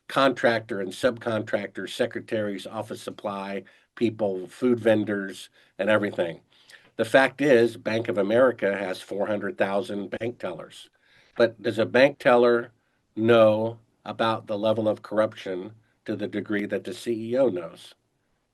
contractor and subcontractor, secretaries, office supply people, food vendors, and everything. The fact is, Bank of America has 400,000 bank tellers. But does a bank teller know about the level of corruption to the degree that the CEO knows?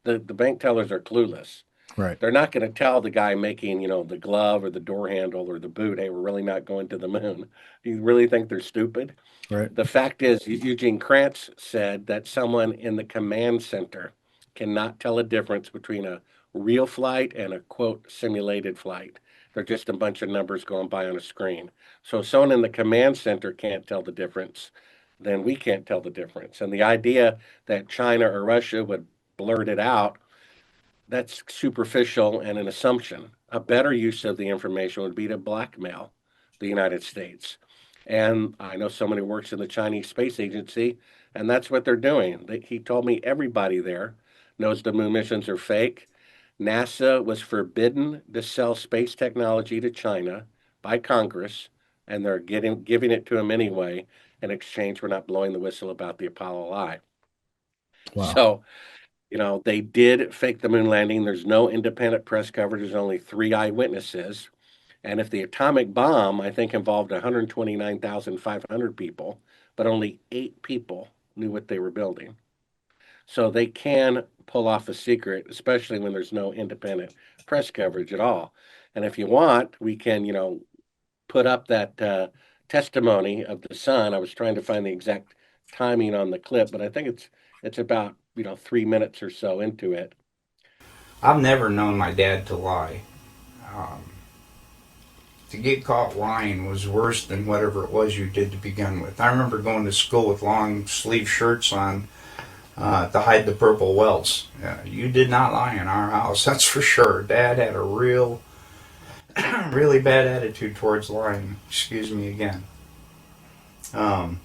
The bank tellers are clueless. Right. They're not going to tell the guy making, the glove or the door handle or the boot, hey, we're really not going to the moon. Do you really think they're stupid? Right. The fact is, Eugene Krantz said that someone in the command center cannot tell a difference between a real flight and a quote simulated flight. They're just a bunch of numbers going by on a screen. So if someone in the command center can't tell the difference, then we can't tell the difference. And the idea that China or Russia would blurt it out, that's superficial and an assumption. A better use of the information would be to blackmail the United States. And I know someone who works in the Chinese Space Agency, and that's what they're doing. He told me everybody there knows the moon missions are fake. NASA was forbidden to sell space technology to China by Congress, and they're giving it to them anyway in exchange for not blowing the whistle about the Apollo lie. Wow. So they did fake the moon landing. There's no independent press coverage. There's only three eyewitnesses. And if the atomic bomb, I think, involved 129,500 people, but only 8 people knew what they were building. So they can pull off a secret, especially when there's no independent press coverage at all. And if you want, we can, put up that testimony of the son. I was trying to find the exact timing on the clip, but I think it's about 3 minutes or so into it. I've never known my dad to lie. Um, to get caught lying was worse than whatever it was you did to begin with. I remember going to school with long sleeve shirts on to hide the purple welts. You did not lie in our house, that's for sure. Dad had a really bad attitude towards lying. Excuse me again. Um,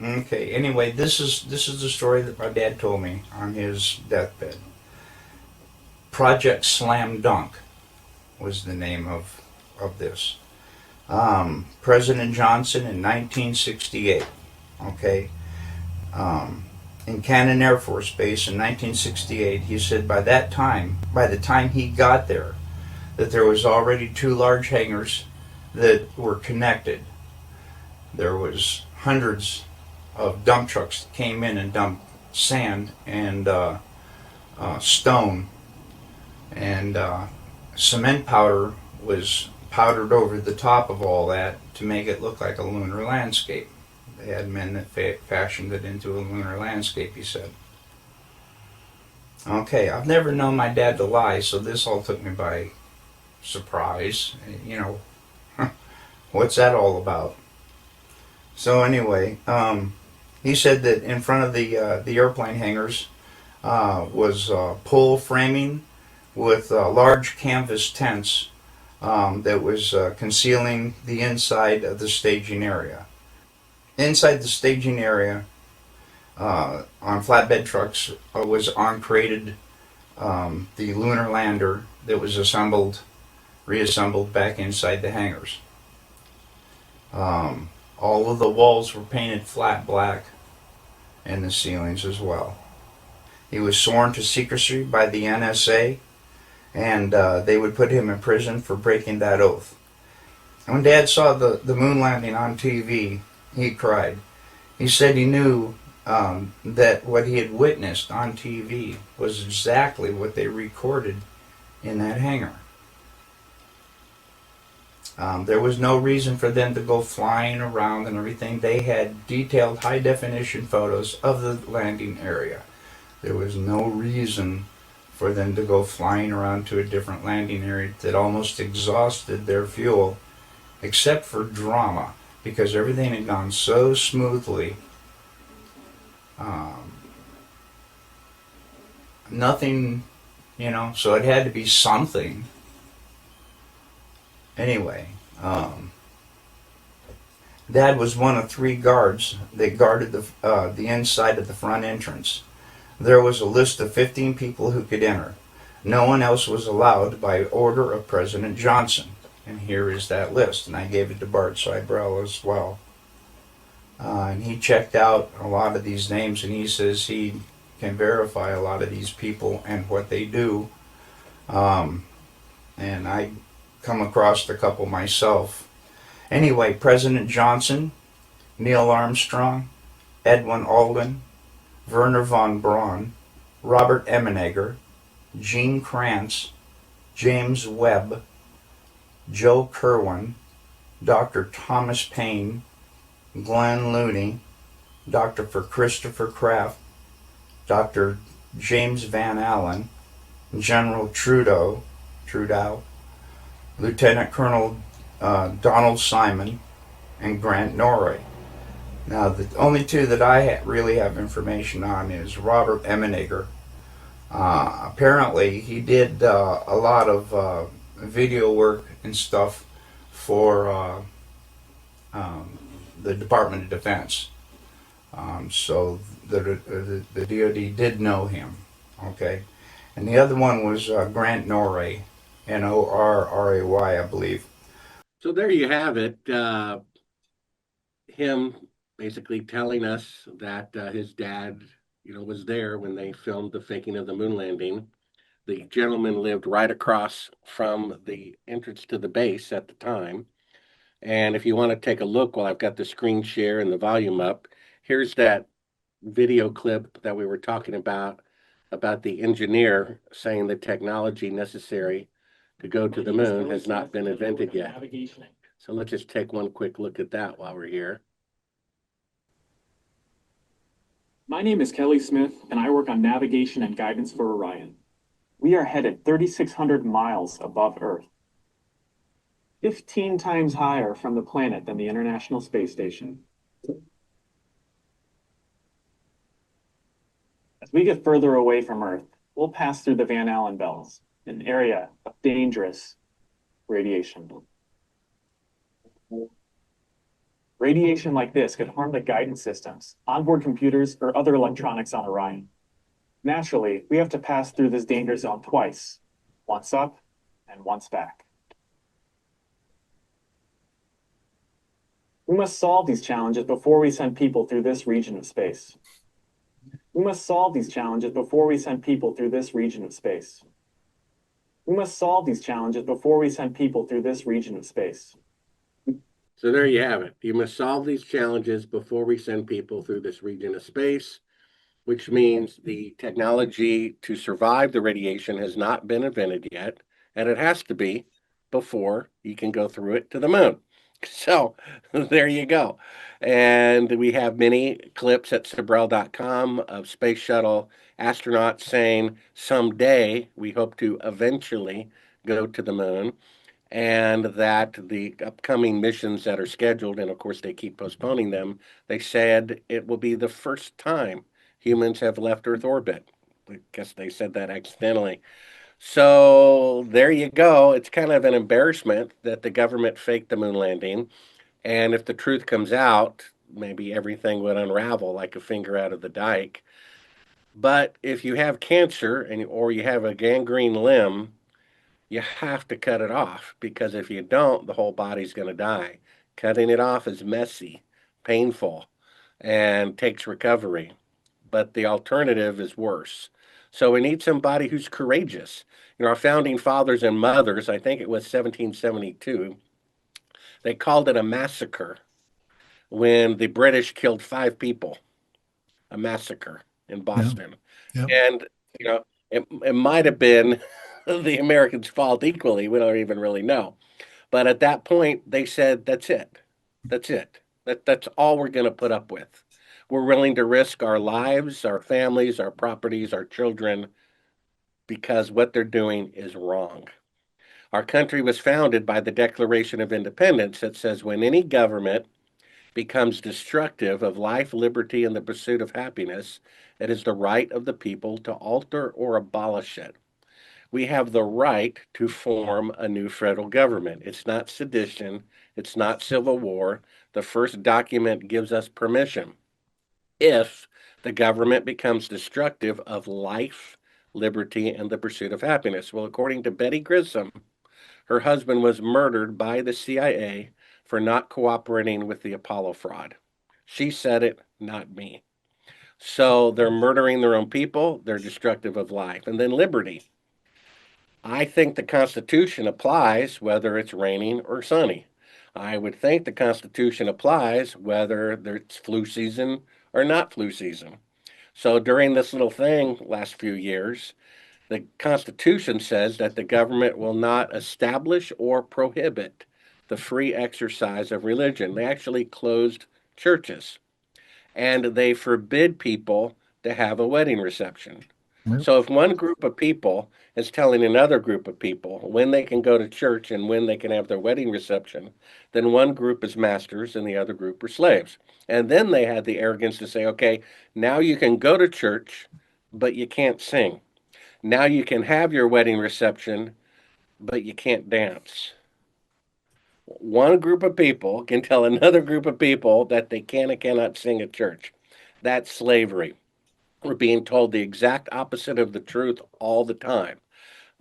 okay. Anyway, this is the story that my dad told me on his deathbed. Project Slam Dunk was the name of this. President Johnson in 1968. Okay. In Cannon Air Force Base in 1968, he said by the time he got there, that there was already two large hangars that were connected. There was hundreds of dump trucks that came in and dumped sand and stone, and cement powder was powdered over the top of all that to make it look like a lunar landscape. They had men that fashioned it into a lunar landscape, he said. Okay, I've never known my dad to lie, so this all took me by surprise. What's that all about? So anyway, he said that in front of the airplane hangars was pole framing with large canvas tents that was concealing the inside of the staging area. Inside the staging area, on flatbed trucks, was uncrated the lunar lander that was reassembled back inside the hangars. All of the walls were painted flat black, and the ceilings as well. He was sworn to secrecy by the NSA, and they would put him in prison for breaking that oath. When Dad saw the moon landing on TV, he cried. He said he knew that what he had witnessed on TV was exactly what they recorded in that hangar. There was no reason for them to go flying around and everything. They had detailed high-definition photos of the landing area. There was no reason for them to go flying around to a different landing area that almost exhausted their fuel, except for drama, because everything had gone so smoothly. Nothing, so it had to be something. Anyway, Dad was one of 3 guards that guarded the inside of the front entrance. There was a list of 15 people who could enter. No one else was allowed by order of President Johnson. And here is that list, and I gave it to Bart Sibrel as well. And he checked out a lot of these names, and he says he can verify a lot of these people and what they do. And I come across a couple myself. Anyway, President Johnson, Neil Armstrong, Edwin Aldrin, Werner von Braun, Robert Emenegger, Gene Kranz, James Webb, Joe Kerwin, Dr. Thomas Paine, Glenn Looney, Dr. Christopher Kraft, Dr. James Van Allen, General Trudeau, Lieutenant Colonel Donald Simon, and Grant Norrie. Now, the only 2 that I really have information on is Robert Emenegger. Apparently, he did a lot of video work and stuff for the Department of Defense. So the DoD did know him. Okay, and the other one was Grant Norrie, Norray, I believe. So there you have it. Him basically telling us that his dad, was there when they filmed the faking of the moon landing. The gentleman lived right across from the entrance to the base at the time. And if you want to take a look while I've got the screen share and the volume up, here's that video clip that we were talking about the engineer saying the technology necessary to go to the moon has not been invented yet. So let's just take one quick look at that while we're here. My name is Kelly Smith, and I work on navigation and guidance for Orion. We are headed 3,600 miles above Earth, 15 times higher from the planet than the International Space Station. As we get further away from Earth, we'll pass through the Van Allen belts, an area of dangerous radiation. Radiation like this could harm the guidance systems, onboard computers, or other electronics on Orion. Naturally, we have to pass through this danger zone twice, once up and once back. We must solve these challenges before we send people through this region of space. We must solve these challenges before we send people through this region of space. We must solve these challenges before we send people through this region of space. So there you have it. You must solve these challenges before we send people through this region of space, which means the technology to survive the radiation has not been invented yet, and it has to be before you can go through it to the moon. So there you go. And we have many clips at Sibrel.com of space shuttle astronauts saying someday we hope to eventually go to the moon, and that the upcoming missions that are scheduled, and of course they keep postponing them, they said it will be the first time humans have left Earth orbit. I guess they said that accidentally. So there you go. It's kind of an embarrassment that the government faked the moon landing. And if the truth comes out, maybe everything would unravel like a finger out of the dike. But if you have cancer or you have a gangrene limb, you have to cut it off, because if you don't, the whole body's going to die. Cutting it off is messy, painful, and takes recovery. But the alternative is worse. So we need somebody who's courageous. Our founding fathers and mothers, I think it was 1772, they called it a massacre when the British killed 5 people, a massacre in Yeah. Boston. Yep. And, it might have been the Americans' fault equally. We don't even really know. But at that point, they said, that's it. That's it. That's all we're going to put up with. We're willing to risk our lives, our families, our properties, our children, because what they're doing is wrong. Our country was founded by the Declaration of Independence that says when any government becomes destructive of life, liberty, and the pursuit of happiness, it is the right of the people to alter or abolish it. We have the right to form a new federal government. It's not sedition. It's not civil war. The first document gives us permission. If the government becomes destructive of life, liberty, and the pursuit of happiness. Well, according to Betty Grissom, her husband was murdered by the CIA for not cooperating with the Apollo fraud. She said it, not me. So they're murdering their own people. They're destructive of life. And then liberty. I think the Constitution applies whether it's raining or sunny. I would think the Constitution applies whether it's flu season or not flu season. So during this little thing last few years, the Constitution says that the government will not establish or prohibit the free exercise of religion. They actually closed churches, and they forbid people to have a wedding reception. Yep. So if one group of people is telling another group of people when they can go to church and when they can have their wedding reception, then one group is masters and the other group are slaves. And then they had the arrogance to say, okay, now you can go to church, but you can't sing. Now you can have your wedding reception, but you can't dance. One group of people can tell another group of people that they can and cannot sing at church. That's slavery. We're being told the exact opposite of the truth all the time.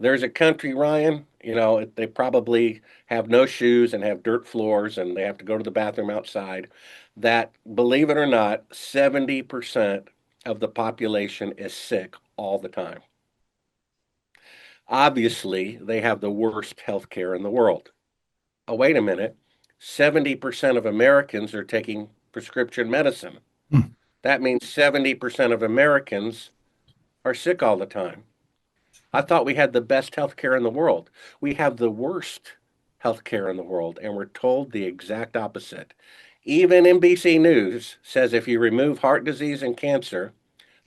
There's a country, Ryan, they probably have no shoes and have dirt floors and they have to go to the bathroom outside, that, believe it or not, 70% of the population is sick all the time. Obviously, they have the worst health care in the world. Oh, wait a minute. 70% of Americans are taking prescription medicine. Hmm. That means 70% of Americans are sick all the time. I thought we had the best health care in the world. We have the worst health care in the world, and we're told the exact opposite. Even NBC News says if you remove heart disease and cancer,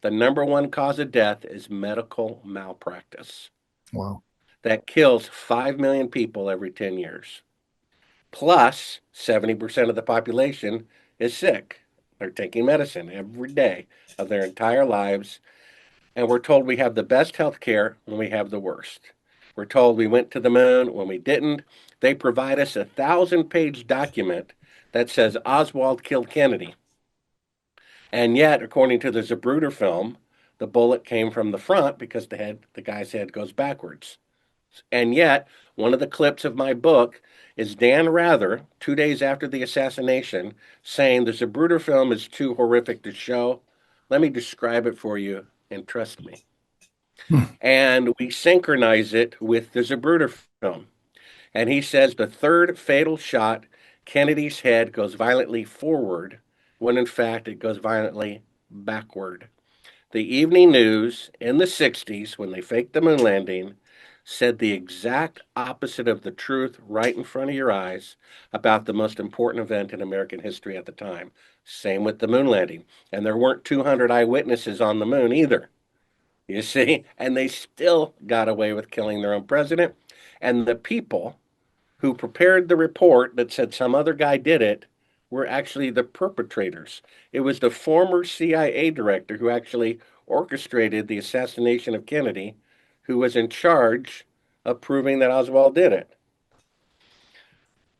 the number one cause of death is medical malpractice. Wow. That kills 5 million people every 10 years. Plus, 70% of the population is sick. They're taking medicine every day of their entire lives. And we're told we have the best health care when we have the worst. We're told we went to the moon when we didn't. They provide us a 1,000-page document that says Oswald killed Kennedy. And yet, according to the Zapruder film, the bullet came from the front because the guy's head goes backwards. And yet, one of the clips of my book is Dan Rather, 2 days after the assassination, saying the Zapruder film is too horrific to show. Let me describe it for you, and trust me. And we synchronize it with the Zapruder film. And he says the third fatal shot, Kennedy's head goes violently forward, when in fact it goes violently backward. The evening news in the 60s, when they faked the moon landing, said the exact opposite of the truth right in front of your eyes about the most important event in American history at the time. Same with the moon landing. And there weren't 200 eyewitnesses on the moon either. You see? And they still got away with killing their own president. And the people who prepared the report that said some other guy did it were actually the perpetrators. It was the former CIA director who actually orchestrated the assassination of Kennedy who was in charge of proving that Oswald did it.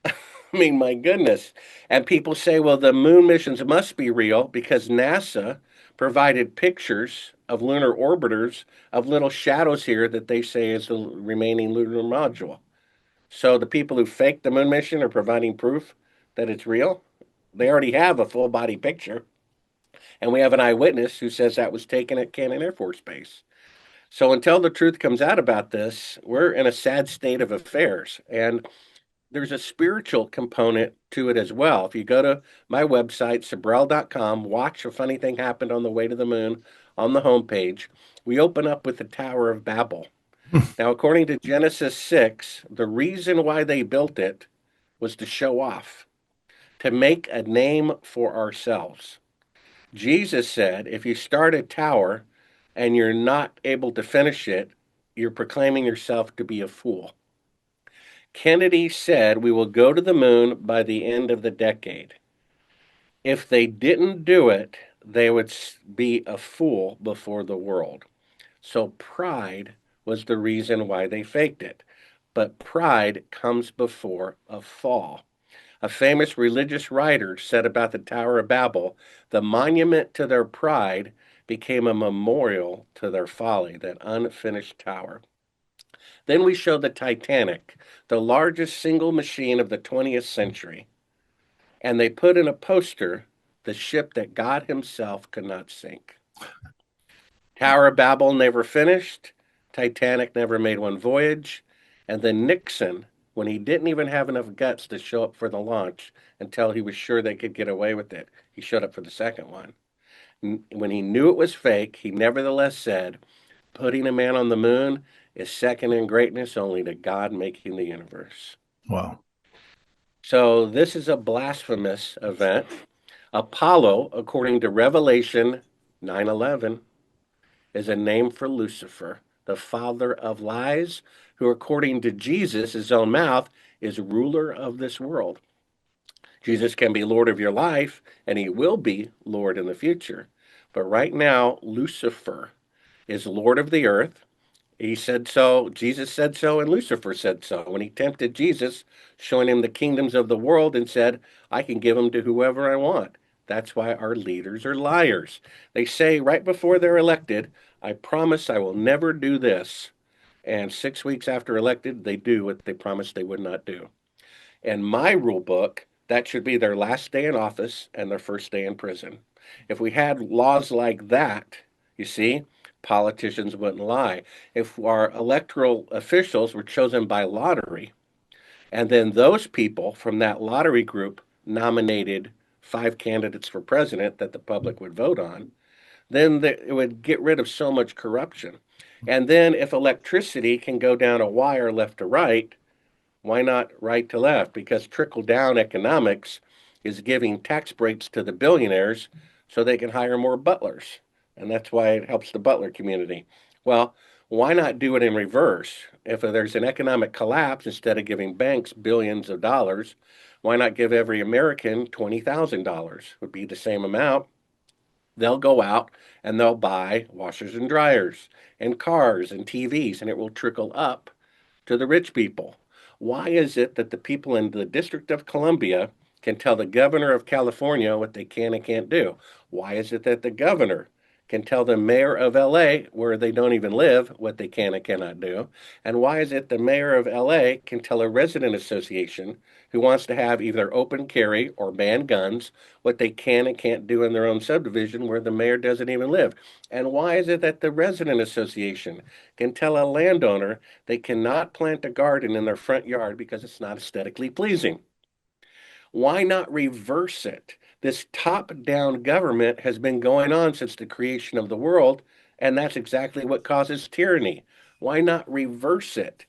I mean, my goodness. And people say, well, the moon missions must be real because NASA provided pictures of lunar orbiters of little shadows here that they say is the remaining lunar module. So the people who faked the moon mission are providing proof that it's real. They already have a full body picture. And we have an eyewitness who says that was taken at Cannon Air Force Base. So until the truth comes out about this, we're in a sad state of affairs. And there's a spiritual component to it as well. If you go to my website, Sibrel.com, watch A Funny Thing Happened on the Way to the Moon on the homepage, we open up with the Tower of Babel. Now, according to Genesis 6, the reason why they built it was to show off, to make a name for ourselves. Jesus said, if you start a tower and you're not able to finish it, you're proclaiming yourself to be a fool. Kennedy said we will go to the moon by the end of the decade. If they didn't do it, they would be a fool before the world. So pride was the reason why they faked it. But pride comes before a fall. A famous religious writer said about the Tower of Babel, the monument to their pride became a memorial to their folly, that unfinished tower. Then we show the Titanic, the largest single machine of the 20th century. And they put in a poster the ship that God himself could not sink. Tower of Babel never finished. Titanic never made one voyage. And then Nixon, when he didn't even have enough guts to show up for the launch until he was sure they could get away with it, he showed up for the second one. When he knew it was fake, he nevertheless said, putting a man on the moon is second in greatness only to God making the universe. Wow. So this is a blasphemous event. Apollo, according to Revelation 9:11, is a name for Lucifer, the father of lies, who, according to Jesus, his own mouth, is ruler of this world. Jesus can be Lord of your life, and he will be Lord in the future. But right now, Lucifer is Lord of the earth. He said so, Jesus said so, and Lucifer said so. When he tempted Jesus, showing him the kingdoms of the world and said, I can give them to whoever I want. That's why our leaders are liars. They say right before they're elected, I promise I will never do this. And 6 weeks after elected, they do what they promised they would not do. In my rule book, that should be their last day in office and their first day in prison. If we had laws like that, you see, politicians wouldn't lie. If our electoral officials were chosen by lottery, and then those people from that lottery group nominated 5 candidates for president that the public would vote on, then it would get rid of so much corruption. And then if electricity can go down a wire left to right, why not right to left? Because trickle down economics is giving tax breaks to the billionaires so they can hire more butlers. And that's why it helps the butler community. Well, why not do it in reverse? If there's an economic collapse, instead of giving banks billions of dollars, why not give every American $20,000? Would be the same amount. They'll go out and they'll buy washers and dryers and cars and TVs, and it will trickle up to the rich people. Why is it that the people in the District of Columbia can tell the governor of California what they can and can't do? Why is it that the governor can tell the mayor of LA, where they don't even live, what they can and cannot do? And why is it the mayor of LA can tell a resident association who wants to have either open carry or ban guns what they can and can't do in their own subdivision where the mayor doesn't even live? And why is it that the resident association can tell a landowner they cannot plant a garden in their front yard because it's not aesthetically pleasing? Why not reverse it? This top-down government has been going on since the creation of the world, and that's exactly what causes tyranny. Why not reverse it?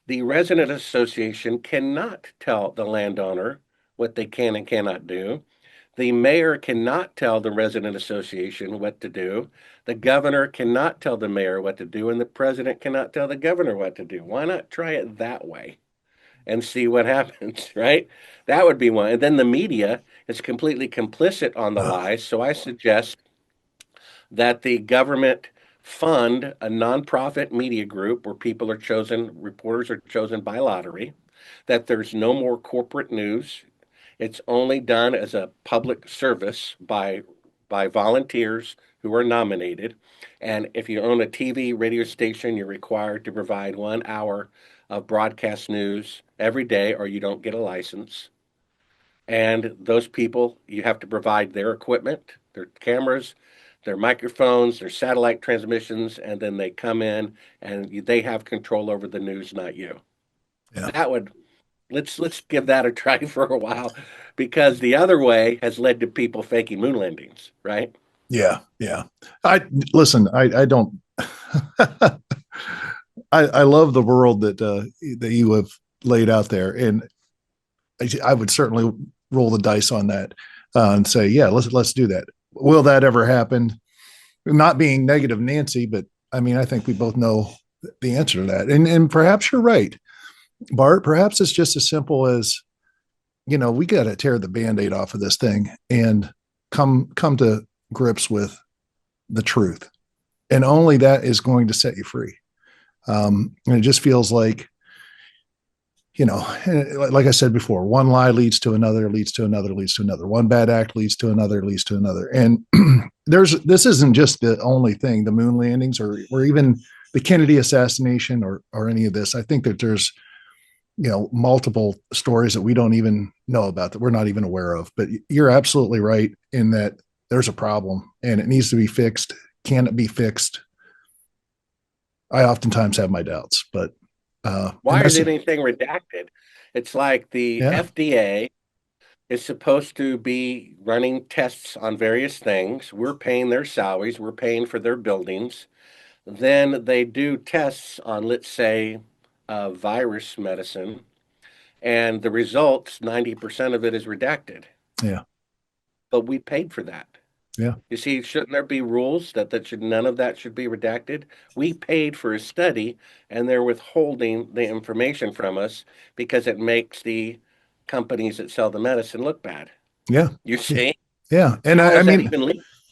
The resident association cannot tell the landowner what they can and cannot do. The mayor cannot tell the resident association what to do. The governor cannot tell the mayor what to do, and the president cannot tell the governor what to do. Why not try it that way and see what happens, right? That would be one. And then the media is completely complicit on the lies. So I suggest that the government fund a nonprofit media group where people are chosen, reporters are chosen by lottery, that there's no more corporate news. It's only done as a public service by volunteers who are nominated. And if you own a TV radio station, you're required to provide 1 hour of broadcast news every day, or you don't get a license. And those people, you have to provide their equipment, their cameras, their microphones, their satellite transmissions, and then they come in and they have control over the news, not you. Yeah. That would let's give that a try for a while, because the other way has led to people faking moon landings, right? Yeah. Yeah. I listen, I don't I love the world that you have laid out there, and I would certainly roll the dice on that and say, yeah, let's do that. Will that ever happen? Not being negative Nancy, but I mean, I think we both know the answer to that, and perhaps you're right, Bart. Perhaps it's just as simple as, we got to tear the Band-Aid off of this thing and come to grips with the truth, and only that is going to set you free. And it just feels like, like I said before, one lie leads to another, leads to another, leads to another. One bad act leads to another, leads to another. And this isn't just the only thing, the moon landings or even the Kennedy assassination or any of this. I think that there's, multiple stories that we don't even know about, that we're not even aware of. But you're absolutely right in that there's a problem and it needs to be fixed. Can it be fixed? I oftentimes have my doubts, but why is anything redacted? It's like the FDA is supposed to be running tests on various things. We're paying their salaries, we're paying for their buildings. Then they do tests on, let's say, virus medicine, and the results, 90% of it is redacted. Yeah. But we paid for that. Yeah. You see, shouldn't there be rules that none of that should be redacted? We paid for a study, and they're withholding the information from us because it makes the companies that sell the medicine look bad. Yeah. You see? Yeah. And I mean,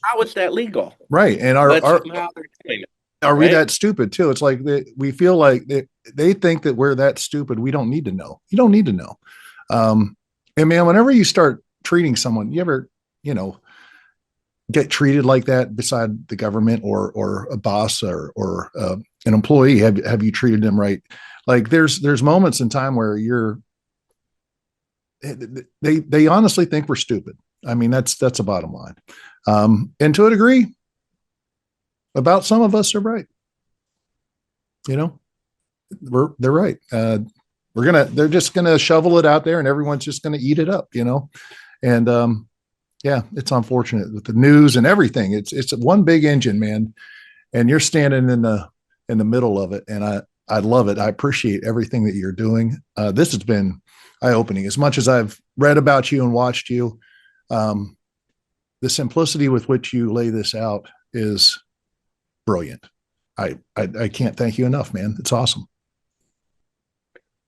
how is that legal? Right. And somehow they're doing it. Are we that stupid too? It's like we feel like they think that we're that stupid. We don't need to know. You don't need to know. And man, whenever you start treating someone, you ever, get treated like that beside the government or a boss or an employee, have you treated them right? Like there's moments in time where they honestly think we're stupid. I mean, that's a bottom line. And to a degree, about some of us are right. They're right. They're just gonna shovel it out there and everyone's just gonna eat it up, and Yeah, it's unfortunate with the news and everything. It's one big engine, man, and you're standing in the middle of it, and I love it. I appreciate everything that you're doing. This has been eye opening. As much as I've read about you and watched you, um, the simplicity with which you lay this out is brilliant. I can't thank you enough, man. It's awesome.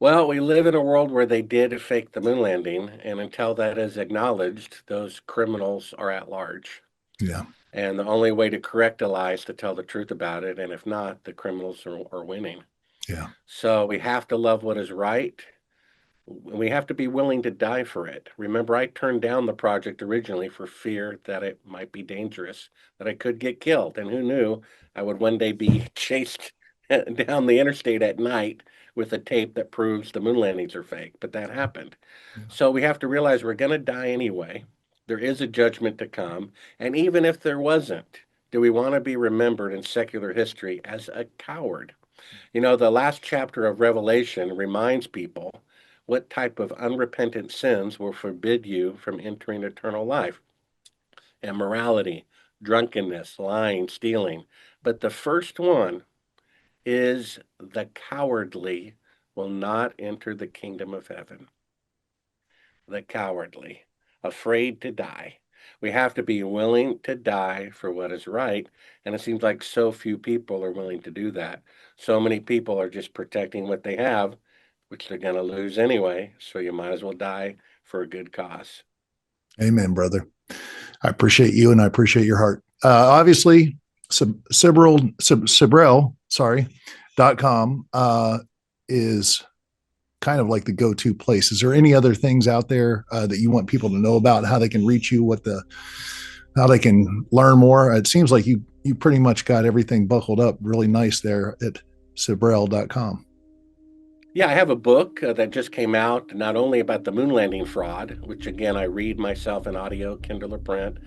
Well, we live in a world where they did fake the moon landing, and until that is acknowledged, those criminals are at large. Yeah. And the only way to correct a lie is to tell the truth about it. And if not, the criminals are winning. Yeah. So we have to love what is right. We have to be willing to die for it. Remember, I turned down the project originally for fear that it might be dangerous, that I could get killed. And who knew I would one day be chased down the interstate at night with a tape that proves the moon landings are fake. But that happened. Yeah. So we have to realize we're going to die anyway. There is a judgment to come. And even if there wasn't, do we want to be remembered in secular history as a coward? You know, the last chapter of Revelation reminds people what type of unrepentant sins will forbid you from entering eternal life: immorality, drunkenness, lying, stealing. But the first one is the cowardly will not enter the kingdom of heaven. The cowardly, afraid to die. We have to be willing to die for what is right. And it seems like so few people are willing to do that. So many people are just protecting what they have, which they're going to lose anyway. So you might as well die for a good cause. Amen, brother. I appreciate you and I appreciate your heart. Obviously, Sibrel, .com is kind of like the go-to place. Is there any other things out there that you want people to know about, how they can reach you, how they can learn more? It seems like you pretty much got everything buckled up really nice there at Sibrel.com. Yeah, I have a book that just came out, not only about the moon landing fraud, which again, I read myself in audio, Kindle or print.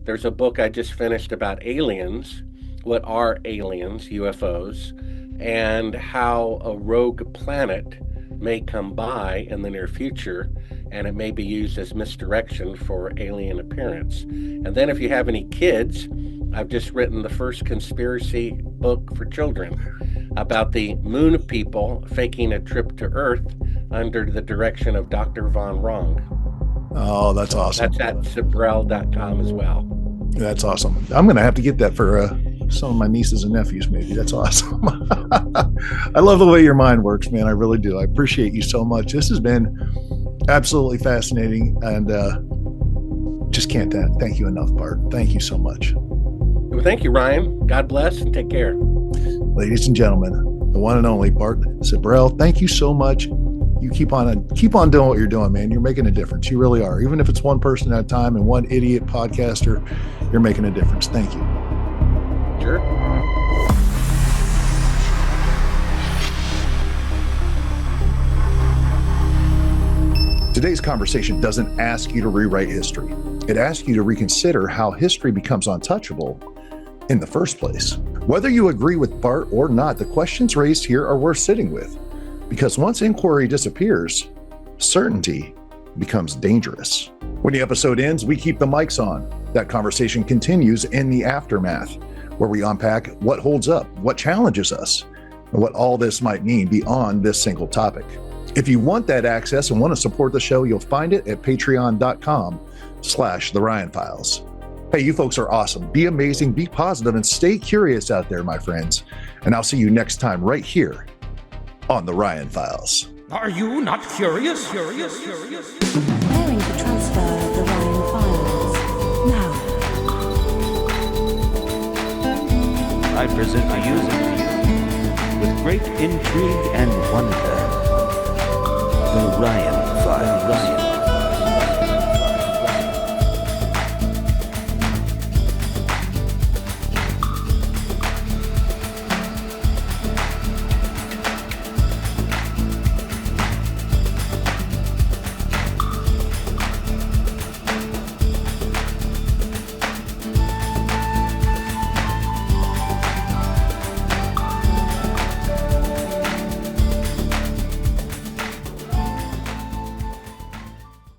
There's a book I just finished about aliens. What are aliens, UFOs, and how a rogue planet may come by in the near future, and it may be used as misdirection for alien appearance. And then if you have any kids, I've just written the first conspiracy book for children about the moon people faking a trip to Earth under the direction of Dr. Von Wrong. Oh, that's awesome. That's at Sibrel.com as well. That's awesome. I'm going to have to get that for some of my nieces and nephews, maybe. That's awesome. I love the way your mind works, man. I really do. I appreciate you so much. This has been absolutely fascinating, and just can't thank you enough, Bart. Thank you so much. Well, thank you, Ryan. God bless and take care. Ladies and gentlemen, the one and only Bart Sibrel, thank you so much. You keep on doing what you're doing, man. You're making a difference. You really are. Even if it's one person at a time and one idiot podcaster, you're making a difference. Thank you. Sure. Today's conversation doesn't ask you to rewrite history. It asks you to reconsider how history becomes untouchable in the first place. Whether you agree with Bart or not, the questions raised here are worth sitting with. Because once inquiry disappears, certainty becomes dangerous. When the episode ends, we keep the mics on. That conversation continues in the aftermath, where we unpack what holds up, what challenges us, and what all this might mean beyond this single topic. If you want that access and want to support the show, you'll find it at patreon.com/The Ryan Files. Hey, you folks are awesome. Be amazing, be positive, and stay curious out there, my friends. And I'll see you next time right here on The Ryan Files. Are you not curious? Preparing to transfer the Ryan Files. Now. I present to you, with great intrigue and wonder, the Ryan Files.